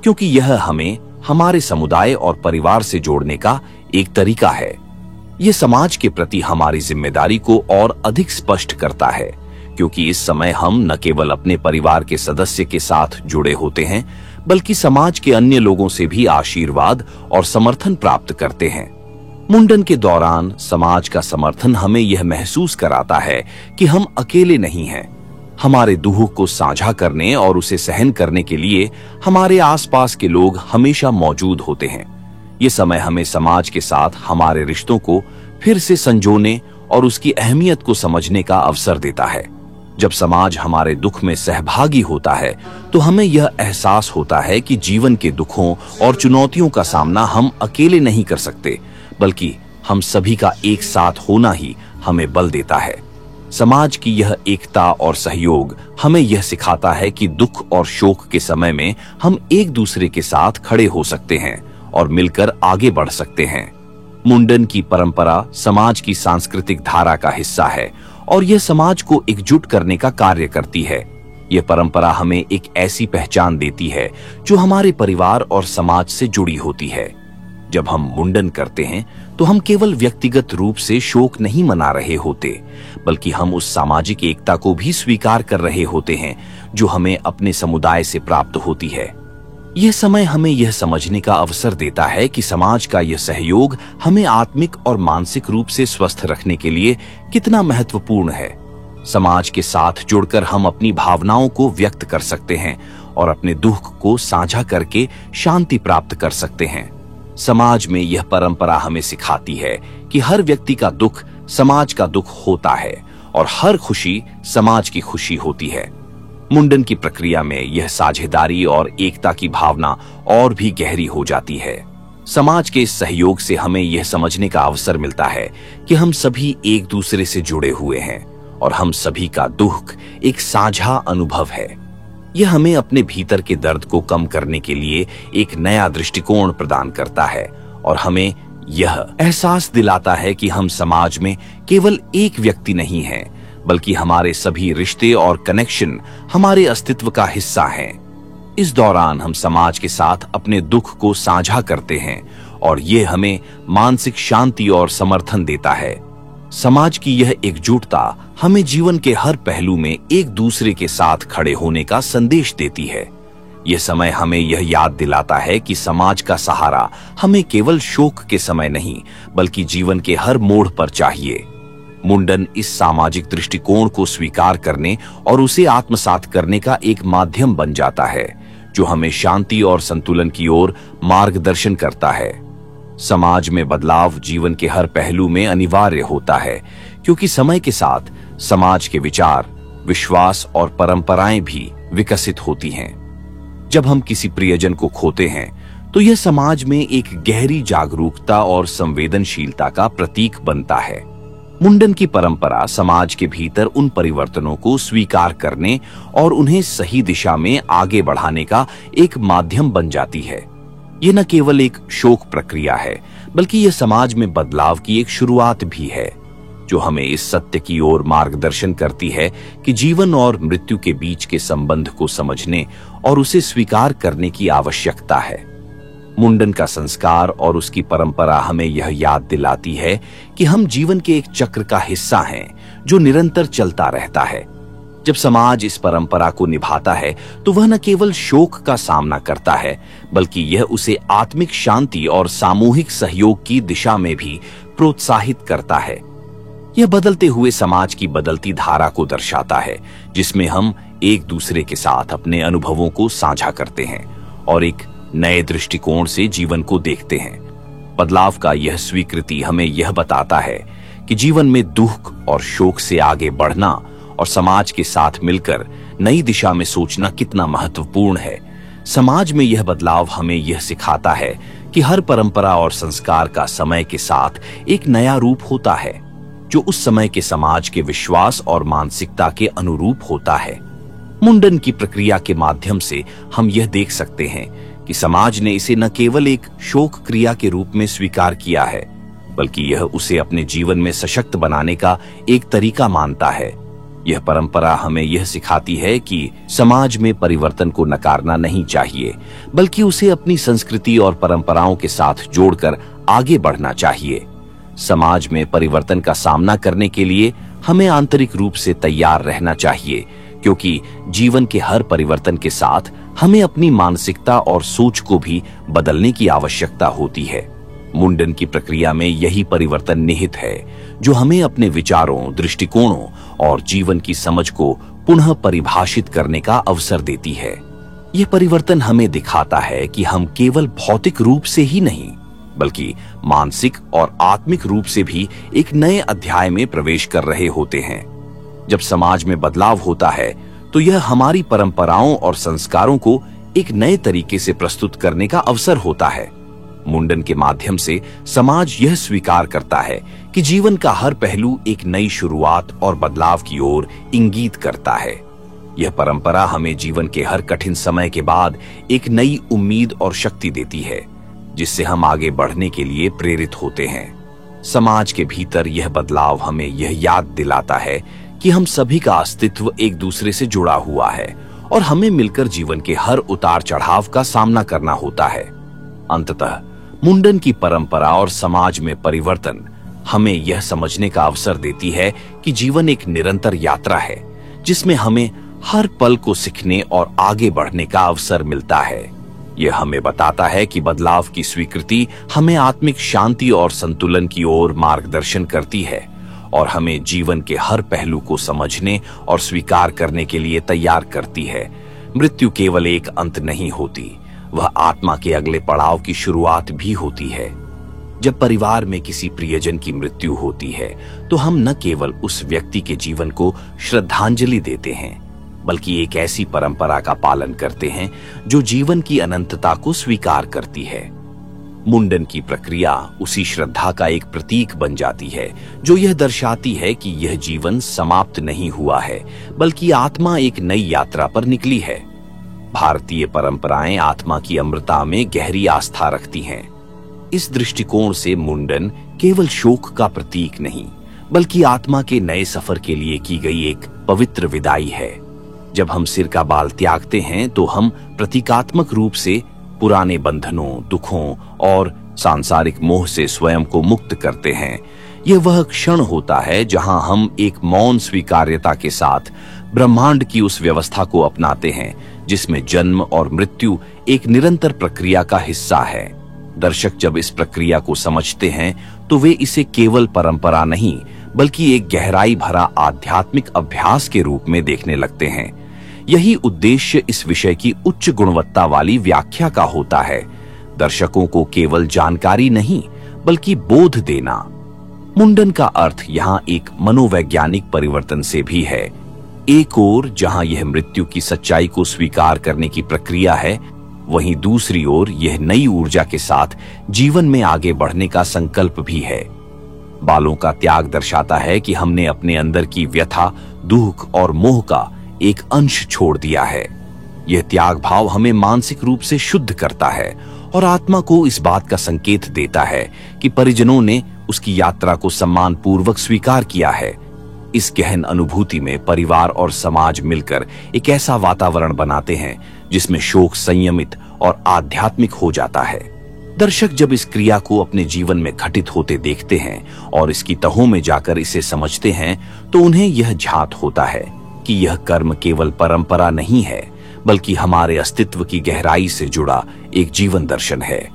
Speaker 1: क्योंकि यह हमें हमारे समुदाय और परिवार से जोड़ने का एक तरीका है। यह समाज के प्रति हमारी जिम्मेदारी को और अधिक स्पष्ट करता है, क्योंकि इस समय हम न केवल अपने परिवार के सदस्य के साथ जुड़े होते हैं, बल्कि समाज के अन्य लोगों से भी आशीर्वाद और समर्थन प्राप्त करते हैं। मुंडन के दौरान समाज का समर्थन हमें यह महसूस कराता है कि हम अकेले नहीं हैं। हमारे दुख को साझा करने और उसे सहन करने के लिए हमारे आसपास के लोग हमेशा मौजूद होते हैं। ये समय हमें समाज के साथ हमारे रिश्तों को फिर से संजोने और उसकी अहमियत को समझने का अवसर देता है। जब समाज हमारे दुख में सहभागी होता है तो हमें यह एहसास होता है कि जीवन के दुखों और चुनौतियों का सामना हम अकेले नहीं कर सकते, बल्कि हम सभी का एक साथ होना ही हमें बल देता है। समाज की यह एकता और सहयोग हमें यह सिखाता है कि दुख और शोक के समय में हम एक दूसरे के साथ खड़े हो सकते हैं और मिलकर आगे बढ़ सकते हैं। मुंडन की परंपरा समाज की सांस्कृतिक धारा का हिस्सा है और यह समाज को एकजुट करने का कार्य करती है। यह परंपरा हमें एक ऐसी पहचान देती है जो हमारे परिवार और समाज से जुड़ी होती है। जब हम मुंडन करते हैं तो हम केवल व्यक्तिगत रूप से शोक नहीं मना रहे होते, बल्कि हम उस सामाजिक एकता को भी स्वीकार कर रहे होते हैं जो हमें अपने समुदाय से प्राप्त होती है। यह समय हमें यह समझने का अवसर देता है कि समाज का यह सहयोग हमें आत्मिक और मानसिक रूप से स्वस्थ रखने के लिए कितना महत्वपूर्ण है। समाज के साथ जुड़कर हम अपनी भावनाओं को व्यक्त कर सकते हैं और अपने दुख को साझा करके शांति प्राप्त कर सकते हैं। समाज में यह परंपरा हमें सिखाती है कि हर व्यक्ति का दुख समाज का दुख होता है और हर खुशी समाज की खुशी होती है। मुंडन की प्रक्रिया में यह साझेदारी और एकता की भावना और भी गहरी हो जाती है। समाज के इस सहयोग से हमें यह समझने का अवसर मिलता है कि हम सभी एक दूसरे से जुड़े हुए हैं और हम सभी का दुख एक साझा अनुभव है। यह हमें अपने भीतर के दर्द को कम करने के लिए एक नया दृष्टिकोण प्रदान करता है और हमें यह एहसास दिलाता है कि हम समाज में केवल एक व्यक्ति नहीं हैं, बल्कि हमारे सभी रिश्ते और कनेक्शन हमारे अस्तित्व का हिस्सा हैं। इस दौरान हम समाज के साथ अपने दुख को साझा करते हैं और ये हमें मानसिक शांति और समर्थन देता है। समाज की यह एकजुटता हमें जीवन के हर पहलू में एक दूसरे के साथ खड़े होने का संदेश देती है। यह समय हमें यह याद दिलाता है कि समाज का सहारा हमें केवल शोक के समय नहीं, बल्कि जीवन के हर मोड़ पर चाहिए। मुंडन इस सामाजिक दृष्टिकोण को स्वीकार करने और उसे आत्मसात करने का एक माध्यम बन जाता है, जो हमें शांति और संतुलन की ओर मार्गदर्शन करता है। समाज में बदलाव जीवन के हर पहलू में अनिवार्य होता है, क्योंकि समय के साथ समाज के विचार, विश्वास और परंपराएं भी विकसित होती हैं। जब हम किसी प्रियजन को खोते हैं, तो यह समाज में एक गहरी जागरूकता और संवेदनशीलता का प्रतीक बनता है। मुंडन की परंपरा समाज के भीतर उन परिवर्तनों को स्वीकार करने और उन्हें सही दिशा में आगे बढ़ाने का एक माध्यम बन जाती है। यह न केवल एक शोक प्रक्रिया है, बल्कि यह समाज में बदलाव की एक शुरुआत भी है, जो हमें इस सत्य की ओर मार्गदर्शन करती है कि जीवन और मृत्यु के बीच के संबंध को समझने और उसे स्वीकार करने की आवश्यकता है। मुंडन का संस्कार और उसकी परंपरा हमें यह याद दिलाती है कि हम जीवन के एक चक्र का हिस्सा हैं, जो निरंतर चलता रहता है। जब समाज इस परंपरा को निभाता है, तो वह न केवल शोक का सामना करता है, बल्कि यह उसे आत्मिक शांति और सामूहिक सहयोग की दिशा में भी प्रोत्साहित करता है। यह बदलते हुए समाज की बदलती धारा को दर्शाता है, जिसमें हम एक दूसरे के साथ अपने अनुभवों को साझा करते हैं और एक नए दृष्टिकोण से जीवन को देखते हैं। बदलाव का यह स्वीकृति हमें यह बताता है कि जीवन में दुख और शोक से आगे बढ़ना और समाज के साथ मिलकर नई दिशा में सोचना कितना महत्वपूर्ण है। समाज में यह बदलाव हमें यह सिखाता है कि हर परंपरा और संस्कार का समय के साथ एक नया रूप होता है, जो उस समय के समाज के विश्वास और मानसिकता के अनुरूप होता है। मुंडन की प्रक्रिया के माध्यम से हम यह देख सकते हैं कि समाज ने इसे न केवल एक शोक क्रिया के रूप में स्वीकार किया है, बल्कि यह उसे अपने जीवन में सशक्त बनाने का एक तरीका मानता है। यह परंपरा हमें यह सिखाती है कि समाज में परिवर्तन को नकारना नहीं चाहिए, बल्कि उसे अपनी संस्कृति और परंपराओं के साथ जोड़कर आगे बढ़ना चाहिए। समाज में परिवर्तन का सामना करने के लिए हमें आंतरिक रूप से तैयार रहना चाहिए, क्योंकि जीवन के हर परिवर्तन के साथ हमें अपनी मानसिकता और सोच को भी बदलने की आवश्यकता होती है। मुंडन की प्रक्रिया में यही परिवर्तन निहित है, जो हमें अपने विचारों, दृष्टिकोणों और जीवन की समझ को पुनः परिभाषित करने का अवसर देती है। यह परिवर्तन हमें दिखाता है कि हम केवल भौतिक रूप से ही नहीं, बल्कि मानसिक और आत्मिक रूप से भी एक नए अध्याय में प्रवेश कर रहे होते हैं। जब समाज में बदलाव होता है, तो यह हमारी परंपराओं और संस्कारों को एक नए तरीके से प्रस्तुत करने का अवसर होता है। मुंडन के माध्यम से समाज यह स्वीकार करता है कि जीवन का हर पहलू एक नई शुरुआत और बदलाव की ओर इंगित करता है। यह परंपरा हमें जीवन के हर कठिन समय के बाद एक नई उम्मीद और शक्ति देती है, जिससे हम आगे बढ़ने के लिए प्रेरित होते हैं। समाज के भीतर यह बदलाव हमें यह याद दिलाता है कि हम सभी का अस्तित्व एक दूसरे से जुड़ा हुआ है और हमें मिलकर जीवन के हर उतार चढ़ाव का सामना करना होता है। अंततः मुंडन की परंपरा और समाज में परिवर्तन हमें यह समझने का अवसर देती है कि जीवन एक निरंतर यात्रा है, जिसमें हमें हर पल को सीखने और आगे बढ़ने का अवसर मिलता है। यह हमें बताता है कि बदलाव की स्वीकृति हमें आत्मिक शांति और संतुलन की ओर मार्गदर्शन करती है और हमें जीवन के हर पहलू को समझने और स्वीकार करने के लिए तैयार करती है। मृत्यु केवल एक अंत नहीं होती, वह आत्मा के अगले पड़ाव की शुरुआत भी होती है। जब परिवार में किसी प्रियजन की मृत्यु होती है, तो हम न केवल उस व्यक्ति के जीवन को श्रद्धांजलि देते हैं, बल्कि एक ऐसी परंपरा का पालन करते हैं जो जीवन की अनंतता को स्वीकार करती है। मुंडन की प्रक्रिया उसी श्रद्धा का एक प्रतीक बन जाती है, जो यह दर्शाती है कि यह जीवन समाप्त नहीं हुआ है, बल्कि आत्मा एक नई यात्रा पर निकली है। भारतीय परंपराएं आत्मा की अमरता में गहरी आस्था रखती हैं। इस दृष्टिकोण से मुंडन केवल शोक का प्रतीक नहीं, बल्कि आत्मा के नए सफर के लिए की गई एक पवित्र विदाई है। जब हम सिर का बाल त्यागते हैं, तो हम प्रतीकात्मक रूप से पुराने बंधनों, दुखों और सांसारिक मोह से स्वयं को मुक्त करते हैं। यह वह क्षण होता है जहां हम एक मौन स्वीकार्यता के साथ ब्रह्मांड की उस व्यवस्था को अपनाते हैं, जिसमें जन्म और मृत्यु एक निरंतर प्रक्रिया का हिस्सा है। दर्शक जब इस प्रक्रिया को समझते हैं, तो वे इसे केवल परंपरा नहीं, बल्कि एक गहराई भरा आध्यात्मिक अभ्यास के रूप में देखने लगते हैं। यही उद्देश्य इस विषय की उच्च गुणवत्ता वाली व्याख्या का होता है, दर्शकों को केवल जानकारी नहीं बल्कि बोध देना। मुंडन का अर्थ यहाँ एक मनोवैज्ञानिक परिवर्तन से भी है। एक ओर जहां यह मृत्यु की सच्चाई को स्वीकार करने की प्रक्रिया है, वहीं दूसरी ओर यह नई ऊर्जा के साथ जीवन में आगे बढ़ने का संकल्प भी है। बालों का त्याग दर्शाता है कि हमने अपने अंदर की व्यथा, दुख और मोह का एक अंश छोड़ दिया है। यह त्याग भाव हमें मानसिक रूप से शुद्ध करता है और आत्मा को इस बात का संकेत देता है कि परिजनों ने उसकी यात्रा को सम्मान पूर्वक स्वीकार किया है। इस गहन अनुभूति में परिवार और समाज मिलकर एक ऐसा वातावरण बनाते हैं जिसमें शोक संयमित और आध्यात्मिक हो जाता है। दर्शक जब इस क्रिया को अपने जीवन में घटित होते देखते हैं और इसकी तहों में जाकर इसे समझते हैं, तो उन्हें यह झात होता है कि यह कर्म केवल परंपरा नहीं है, बल्कि हमारे अस्तित्व की गहराई से जुड़ा एक जीवन दर्शन है।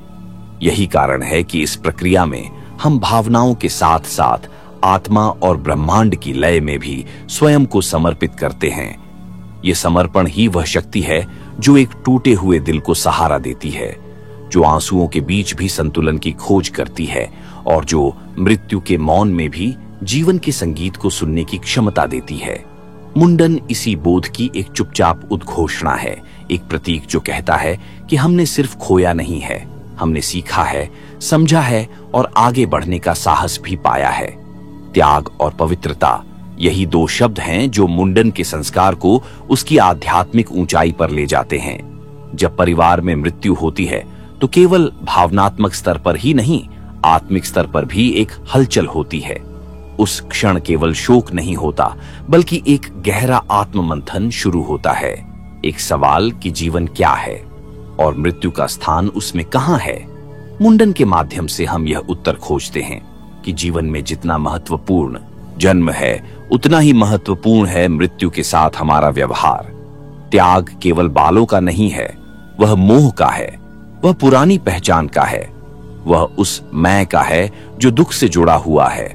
Speaker 1: यही कारण है कि इस प्रक्रिया में हम भावनाओं के साथ साथ आत्मा और ब्रह्मांड की लय में भी स्वयं को समर्पित करते हैं। ये समर्पण ही वह शक्ति है जो एक टूटे हुए दिल को सहारा देती है, जो आंसुओं के बीच भी संतुलन की खोज करती है और जो मृत्यु के मौन में भी जीवन के संगीत को सुनने की क्षमता देती है। मुंडन इसी बोध की एक चुपचाप उद्घोषणा है, एक प्रतीक जो कहता है कि हमने सिर्फ खोया नहीं है, हमने सीखा है, समझा है और आगे बढ़ने का साहस भी पाया है। त्याग और पवित्रता, यही दो शब्द हैं जो मुंडन के संस्कार को उसकी आध्यात्मिक ऊंचाई पर ले जाते हैं। जब परिवार में मृत्यु होती है तो केवल भावनात्मक स्तर पर ही नहीं, आत्मिक स्तर पर भी एक हलचल होती है। उस क्षण केवल शोक नहीं होता, बल्कि एक गहरा आत्ममंथन शुरू होता है। एक सवाल कि जीवन क्या है और मृत्यु का स्थान उसमें कहां है। मुंडन के माध्यम से हम यह उत्तर खोजते हैं कि जीवन में जितना महत्वपूर्ण जन्म है, उतना ही महत्वपूर्ण है मृत्यु के साथ हमारा व्यवहार। त्याग केवल बालों का नहीं है, वह मोह का है, वह पुरानी पहचान का है, वह उस मैं का है जो दुख से जुड़ा हुआ है।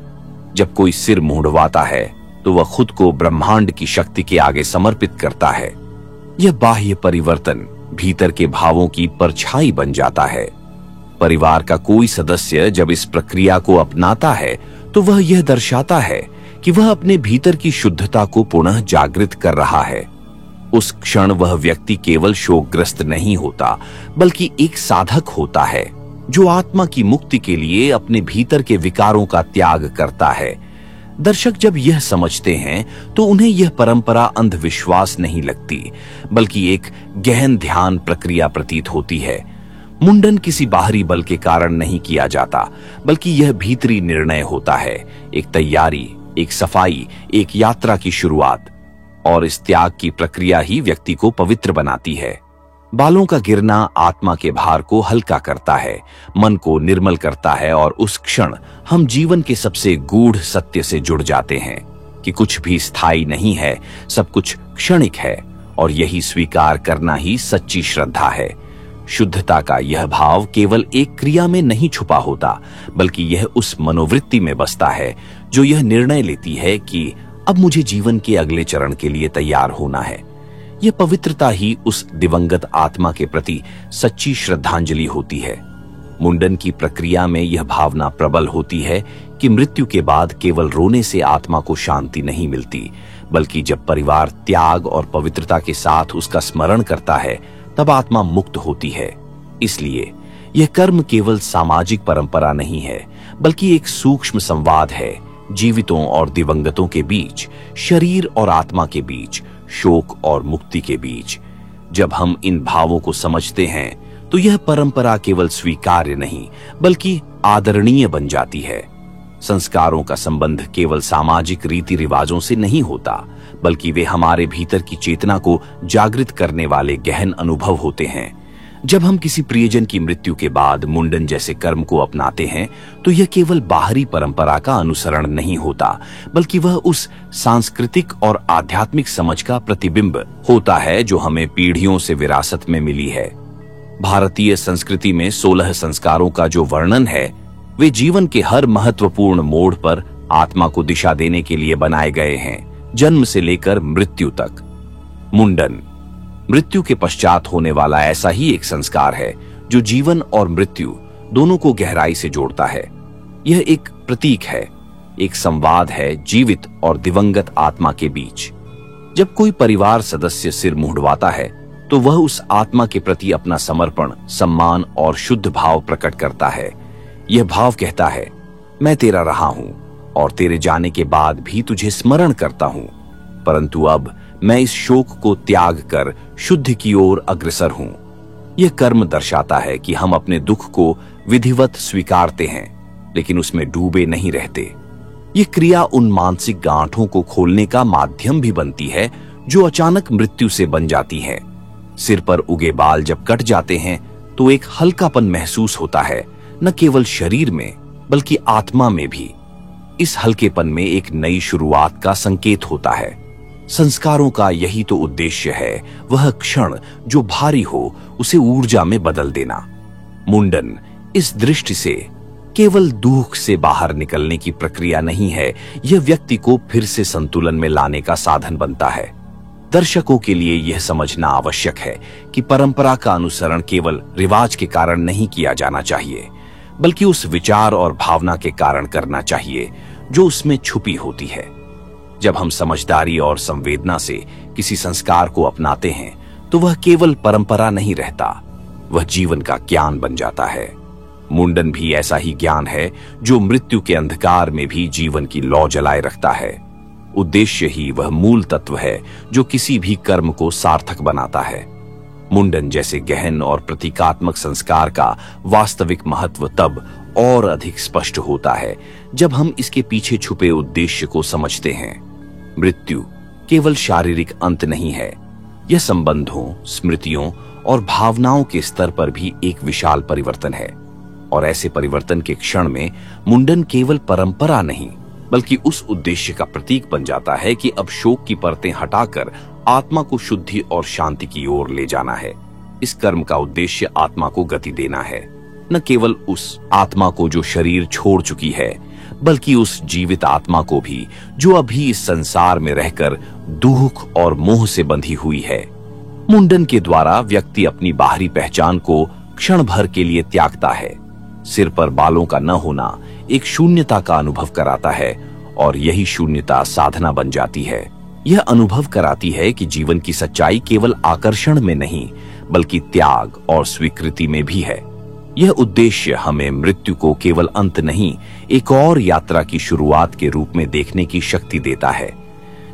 Speaker 1: जब कोई सिर मुंडवाता है तो वह खुद को ब्रह्मांड की शक्ति के आगे समर्पित करता है। यह बाह्य परिवर्तन भीतर के भावों की परछाई बन जाता है। परिवार का कोई सदस्य जब इस प्रक्रिया को अपनाता है तो वह यह दर्शाता है कि वह अपने भीतर की शुद्धता को पुनः जागृत कर रहा है। उस क्षण वह व्यक्ति केवल शोकग्रस्त नहीं होता, बल्कि एक साधक होता है जो आत्मा की मुक्ति के लिए अपने भीतर के विकारों का त्याग करता है। दर्शक जब यह समझते हैं तो उन्हें यह परंपरा अंधविश्वास नहीं लगती, बल्कि एक गहन ध्यान प्रक्रिया प्रतीत होती है। मुंडन किसी बाहरी बल के कारण नहीं किया जाता, बल्कि यह भीतरी निर्णय होता है, एक तैयारी, एक सफाई, एक यात्रा की शुरुआत। और इस त्याग की प्रक्रिया ही व्यक्ति को पवित्र बनाती है। बालों का गिरना आत्मा के भार को हल्का करता है, मन को निर्मल करता है और उस क्षण हम जीवन के सबसे गूढ़ सत्य से जुड़ जाते हैं कि कुछ भी स्थायी नहीं है, सब कुछ क्षणिक है। और यही स्वीकार करना ही सच्ची श्रद्धा है। शुद्धता का यह भाव केवल एक क्रिया में नहीं छुपा होता, बल्कि यह उस मनोवृत्ति में बसता है जो यह निर्णय लेती है कि अब मुझे जीवन के अगले चरण के लिए तैयार होना है। यह पवित्रता ही उस दिवंगत आत्मा के प्रति सच्ची श्रद्धांजलि होती है। मुंडन की प्रक्रिया में यह भावना प्रबल होती है कि मृत्यु के बाद केवल रोने से आत्मा को शांति नहीं मिलती, बल्कि जब परिवार त्याग और पवित्रता के साथ उसका स्मरण करता है, तब आत्मा मुक्त होती है। इसलिए यह कर्म केवल सामाजिक परंपरा नहीं है, बल्कि एक सूक्ष्म संवाद है, जीवितों और दिवंगतों के बीच, शरीर और आत्मा के बीच, शोक और मुक्ति के बीच। जब हम इन भावों को समझते हैं तो यह परंपरा केवल स्वीकार्य नहीं, बल्कि आदरणीय बन जाती है। संस्कारों का संबंध केवल सामाजिक रीति रिवाजों से नहीं होता, बल्कि वे हमारे भीतर की चेतना को जागृत करने वाले गहन अनुभव होते हैं। जब हम किसी प्रियजन की मृत्यु के बाद मुंडन जैसे कर्म को अपनाते हैं तो यह केवल बाहरी परंपरा का अनुसरण नहीं होता, बल्कि वह उस सांस्कृतिक और आध्यात्मिक समझ का प्रतिबिंब होता है जो हमें पीढ़ियों से विरासत में मिली है। भारतीय संस्कृति में 16 संस्कारों का जो वर्णन है, वे जीवन के हर महत्वपूर्ण मोड़ पर आत्मा को दिशा देने के लिए बनाए गए हैं, जन्म से लेकर मृत्यु तक। मुंडन मृत्यु के पश्चात होने वाला ऐसा ही एक संस्कार है जो जीवन और मृत्यु दोनों को गहराई से जोड़ता है। यह एक प्रतीक है, एक संवाद है जीवित और दिवंगत आत्मा के बीच। जब कोई परिवार सदस्य सिर मुंडवाता है तो वह उस आत्मा के प्रति अपना समर्पण, सम्मान और शुद्ध भाव प्रकट करता है। यह भाव कहता है, मैं तेरा रहा हूं और तेरे जाने के बाद भी तुझे स्मरण करता हूं, परंतु अब मैं इस शोक को त्याग कर शुद्ध की ओर अग्रसर हूं। यह कर्म दर्शाता है कि हम अपने दुख को विधिवत स्वीकारते हैं, लेकिन उसमें डूबे नहीं रहते। यह क्रिया उन मानसिक गांठों को खोलने का माध्यम भी बनती है जो अचानक मृत्यु से बन जाती हैं। सिर पर उगे बाल जब कट जाते हैं तो एक हल्कापन महसूस होता है, न केवल शरीर में बल्कि आत्मा में भी। इस हल्केपन में एक नई शुरुआत का संकेत होता है। संस्कारों का यही तो उद्देश्य है, वह क्षण जो भारी हो उसे ऊर्जा में बदल देना। मुंडन इस दृष्टि से केवल दुख से बाहर निकलने की प्रक्रिया नहीं है, यह व्यक्ति को फिर से संतुलन में लाने का साधन बनता है। दर्शकों के लिए यह समझना आवश्यक है कि परंपरा का अनुसरण केवल रिवाज के कारण नहीं किया जाना चाहिए, बल्कि उस विचार और भावना के कारण करना चाहिए जो उसमें छुपी होती है। जब हम समझदारी और संवेदना से किसी संस्कार को अपनाते हैं तो वह केवल परंपरा नहीं रहता, वह जीवन का ज्ञान बन जाता है। मुंडन भी ऐसा ही ज्ञान है जो मृत्यु के अंधकार में भी जीवन की लौ जलाए रखता है। उद्देश्य ही वह मूल तत्व है जो किसी भी कर्म को सार्थक बनाता है। मुंडन जैसे गहन और प्रतीकात्मक संस्कार का वास्तविक महत्व तब और अधिक स्पष्ट होता है जब हम इसके पीछे छुपे उद्देश्य को समझते हैं। मृत्यु केवल शारीरिक अंत नहीं है, यह संबंधों, स्मृतियों और भावनाओं के स्तर पर भी एक विशाल परिवर्तन है। और ऐसे परिवर्तन के क्षण में मुंडन केवल परंपरा नहीं बल्कि उस उद्देश्य का प्रतीक बन जाता है कि अब शोक की परतें हटाकर आत्मा को शुद्धि और शांति की ओर ले जाना है। इस कर्म का उद्देश्य आत्मा को गति देना है, न केवल उस आत्मा को जो शरीर छोड़ चुकी है, बल्कि उस जीवित आत्मा को भी जो अभी इस संसार में रहकर दुख और मोह से बंधी हुई है। मुंडन के द्वारा व्यक्ति अपनी बाहरी पहचान को क्षण भर के लिए त्यागता है। सिर पर बालों का न होना एक शून्यता का अनुभव कराता है और यही शून्यता साधना बन जाती है। यह अनुभव कराती है कि जीवन की सच्चाई केवल आकर्षण में नहीं बल्कि त्याग और स्वीकृति में भी है। यह उद्देश्य हमें मृत्यु को केवल अंत नहीं, एक और यात्रा की शुरुआत के रूप में देखने की शक्ति देता है।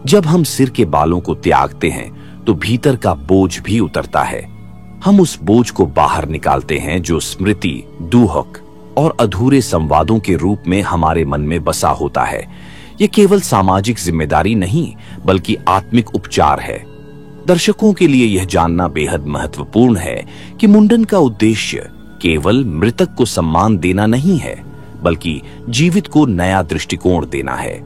Speaker 1: जब हम सिर के बालों को त्यागते हैं तो भीतर का बोझ भी उतरता है। हम उस बोझ को बाहर निकालते हैं जो स्मृति, दुहक और अधूरे संवादों के रूप में हमारे मन में बसा होता है। यह केवल सामाजिक जिम्मेदारी नहीं बल्कि आत्मिक उपचार है। दर्शकों के लिए यह जानना बेहद महत्वपूर्ण है कि मुंडन का उद्देश्य केवल मृतक को सम्मान देना नहीं है बल्कि जीवित को नया दृष्टिकोण देना है।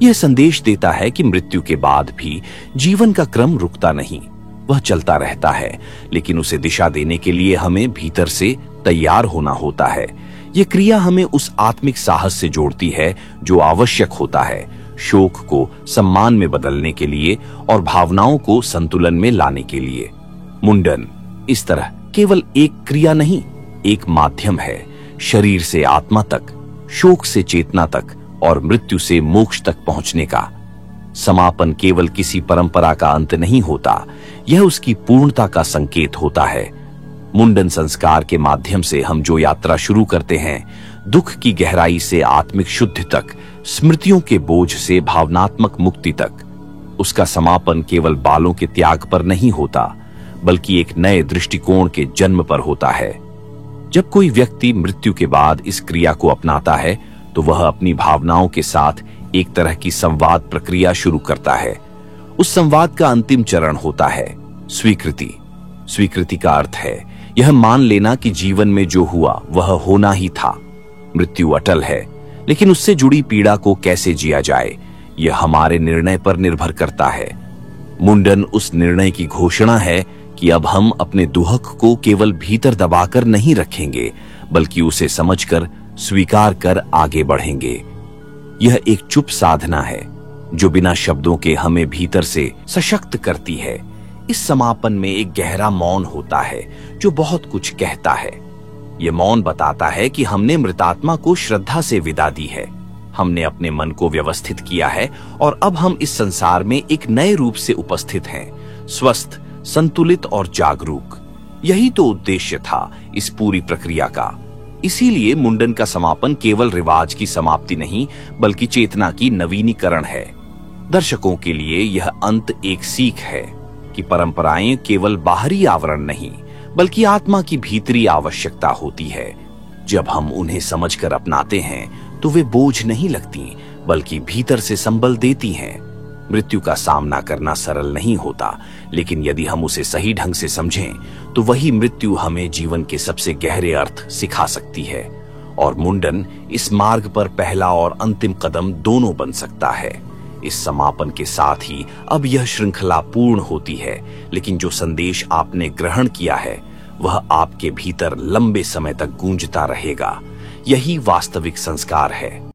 Speaker 1: यह संदेश देता है कि मृत्यु के बाद भी जीवन का क्रम रुकता नहीं, वह चलता रहता है, लेकिन उसे दिशा देने के लिए हमें भीतर से तैयार होना होता है। यह क्रिया हमें उस आत्मिक साहस से जोड़ती है जो आवश्यक होता है शोक को सम्मान में बदलने के लिए और भावनाओं को संतुलन में लाने के लिए। मुंडन इस तरह केवल एक क्रिया नहीं, एक माध्यम है, शरीर से आत्मा तक, शोक से चेतना तक और मृत्यु से मोक्ष तक पहुंचने का। समापन केवल किसी परंपरा का अंत नहीं होता, यह उसकी पूर्णता का संकेत होता है। मुंडन संस्कार के माध्यम से हम जो यात्रा शुरू करते हैं, दुख की गहराई से आत्मिक शुद्धि तक, स्मृतियों के बोझ से भावनात्मक मुक्ति तक, उसका समापन केवल बालों के त्याग पर नहीं होता बल्कि एक नए दृष्टिकोण के जन्म पर होता है। जब कोई व्यक्ति मृत्यु के बाद इस क्रिया को अपनाता है तो वह अपनी भावनाओं के साथ एक तरह की संवाद प्रक्रिया शुरू करता है। उस संवाद का अंतिम चरण होता है स्वीकृति। स्वीकृति का अर्थ है यह मान लेना कि जीवन में जो हुआ वह होना ही था। मृत्यु अटल है, लेकिन उससे जुड़ी पीड़ा को कैसे जिया जाए यह हमारे निर्णय पर निर्भर करता है। मुंडन उस निर्णय की घोषणा है कि अब हम अपने दुहक को केवल भीतर दबाकर नहीं रखेंगे बल्कि उसे समझकर, स्वीकार कर आगे बढ़ेंगे। यह एक चुप साधना है जो बिना शब्दों के हमें भीतर से सशक्त करती है। इस समापन में एक गहरा मौन होता है जो बहुत कुछ कहता है। यह मौन बताता है कि हमने मृतात्मा को श्रद्धा से विदा दी है, हमने अपने मन को व्यवस्थित किया है और अब हम इस संसार में एक नए रूप से उपस्थित हैं, स्वस्थ, संतुलित और जागरूक। यही तो उद्देश्य था इस पूरी प्रक्रिया का। इसीलिए मुंडन का समापन केवल रिवाज की समाप्ति नहीं बल्कि चेतना की नवीनीकरण है। दर्शकों के लिए यह अंत एक सीख है कि परंपराएं केवल बाहरी आवरण नहीं बल्कि आत्मा की भीतरी आवश्यकता होती है। जब हम उन्हें समझकर अपनाते हैं तो वे बोझ नहीं लगती बल्कि भीतर से संबल देती हैं। मृत्यु का सामना करना सरल नहीं होता, लेकिन यदि हम उसे सही ढंग से समझें तो वही मृत्यु हमें जीवन के सबसे गहरे अर्थ सिखा सकती है। और मुंडन इस मार्ग पर पहला और अंतिम कदम दोनों बन सकता है। इस समापन के साथ ही अब यह श्रृंखला पूर्ण होती है, लेकिन जो संदेश आपने ग्रहण किया है वह आपके भीतर लंबे समय तक गूंजता रहेगा। यही वास्तविक संस्कार है।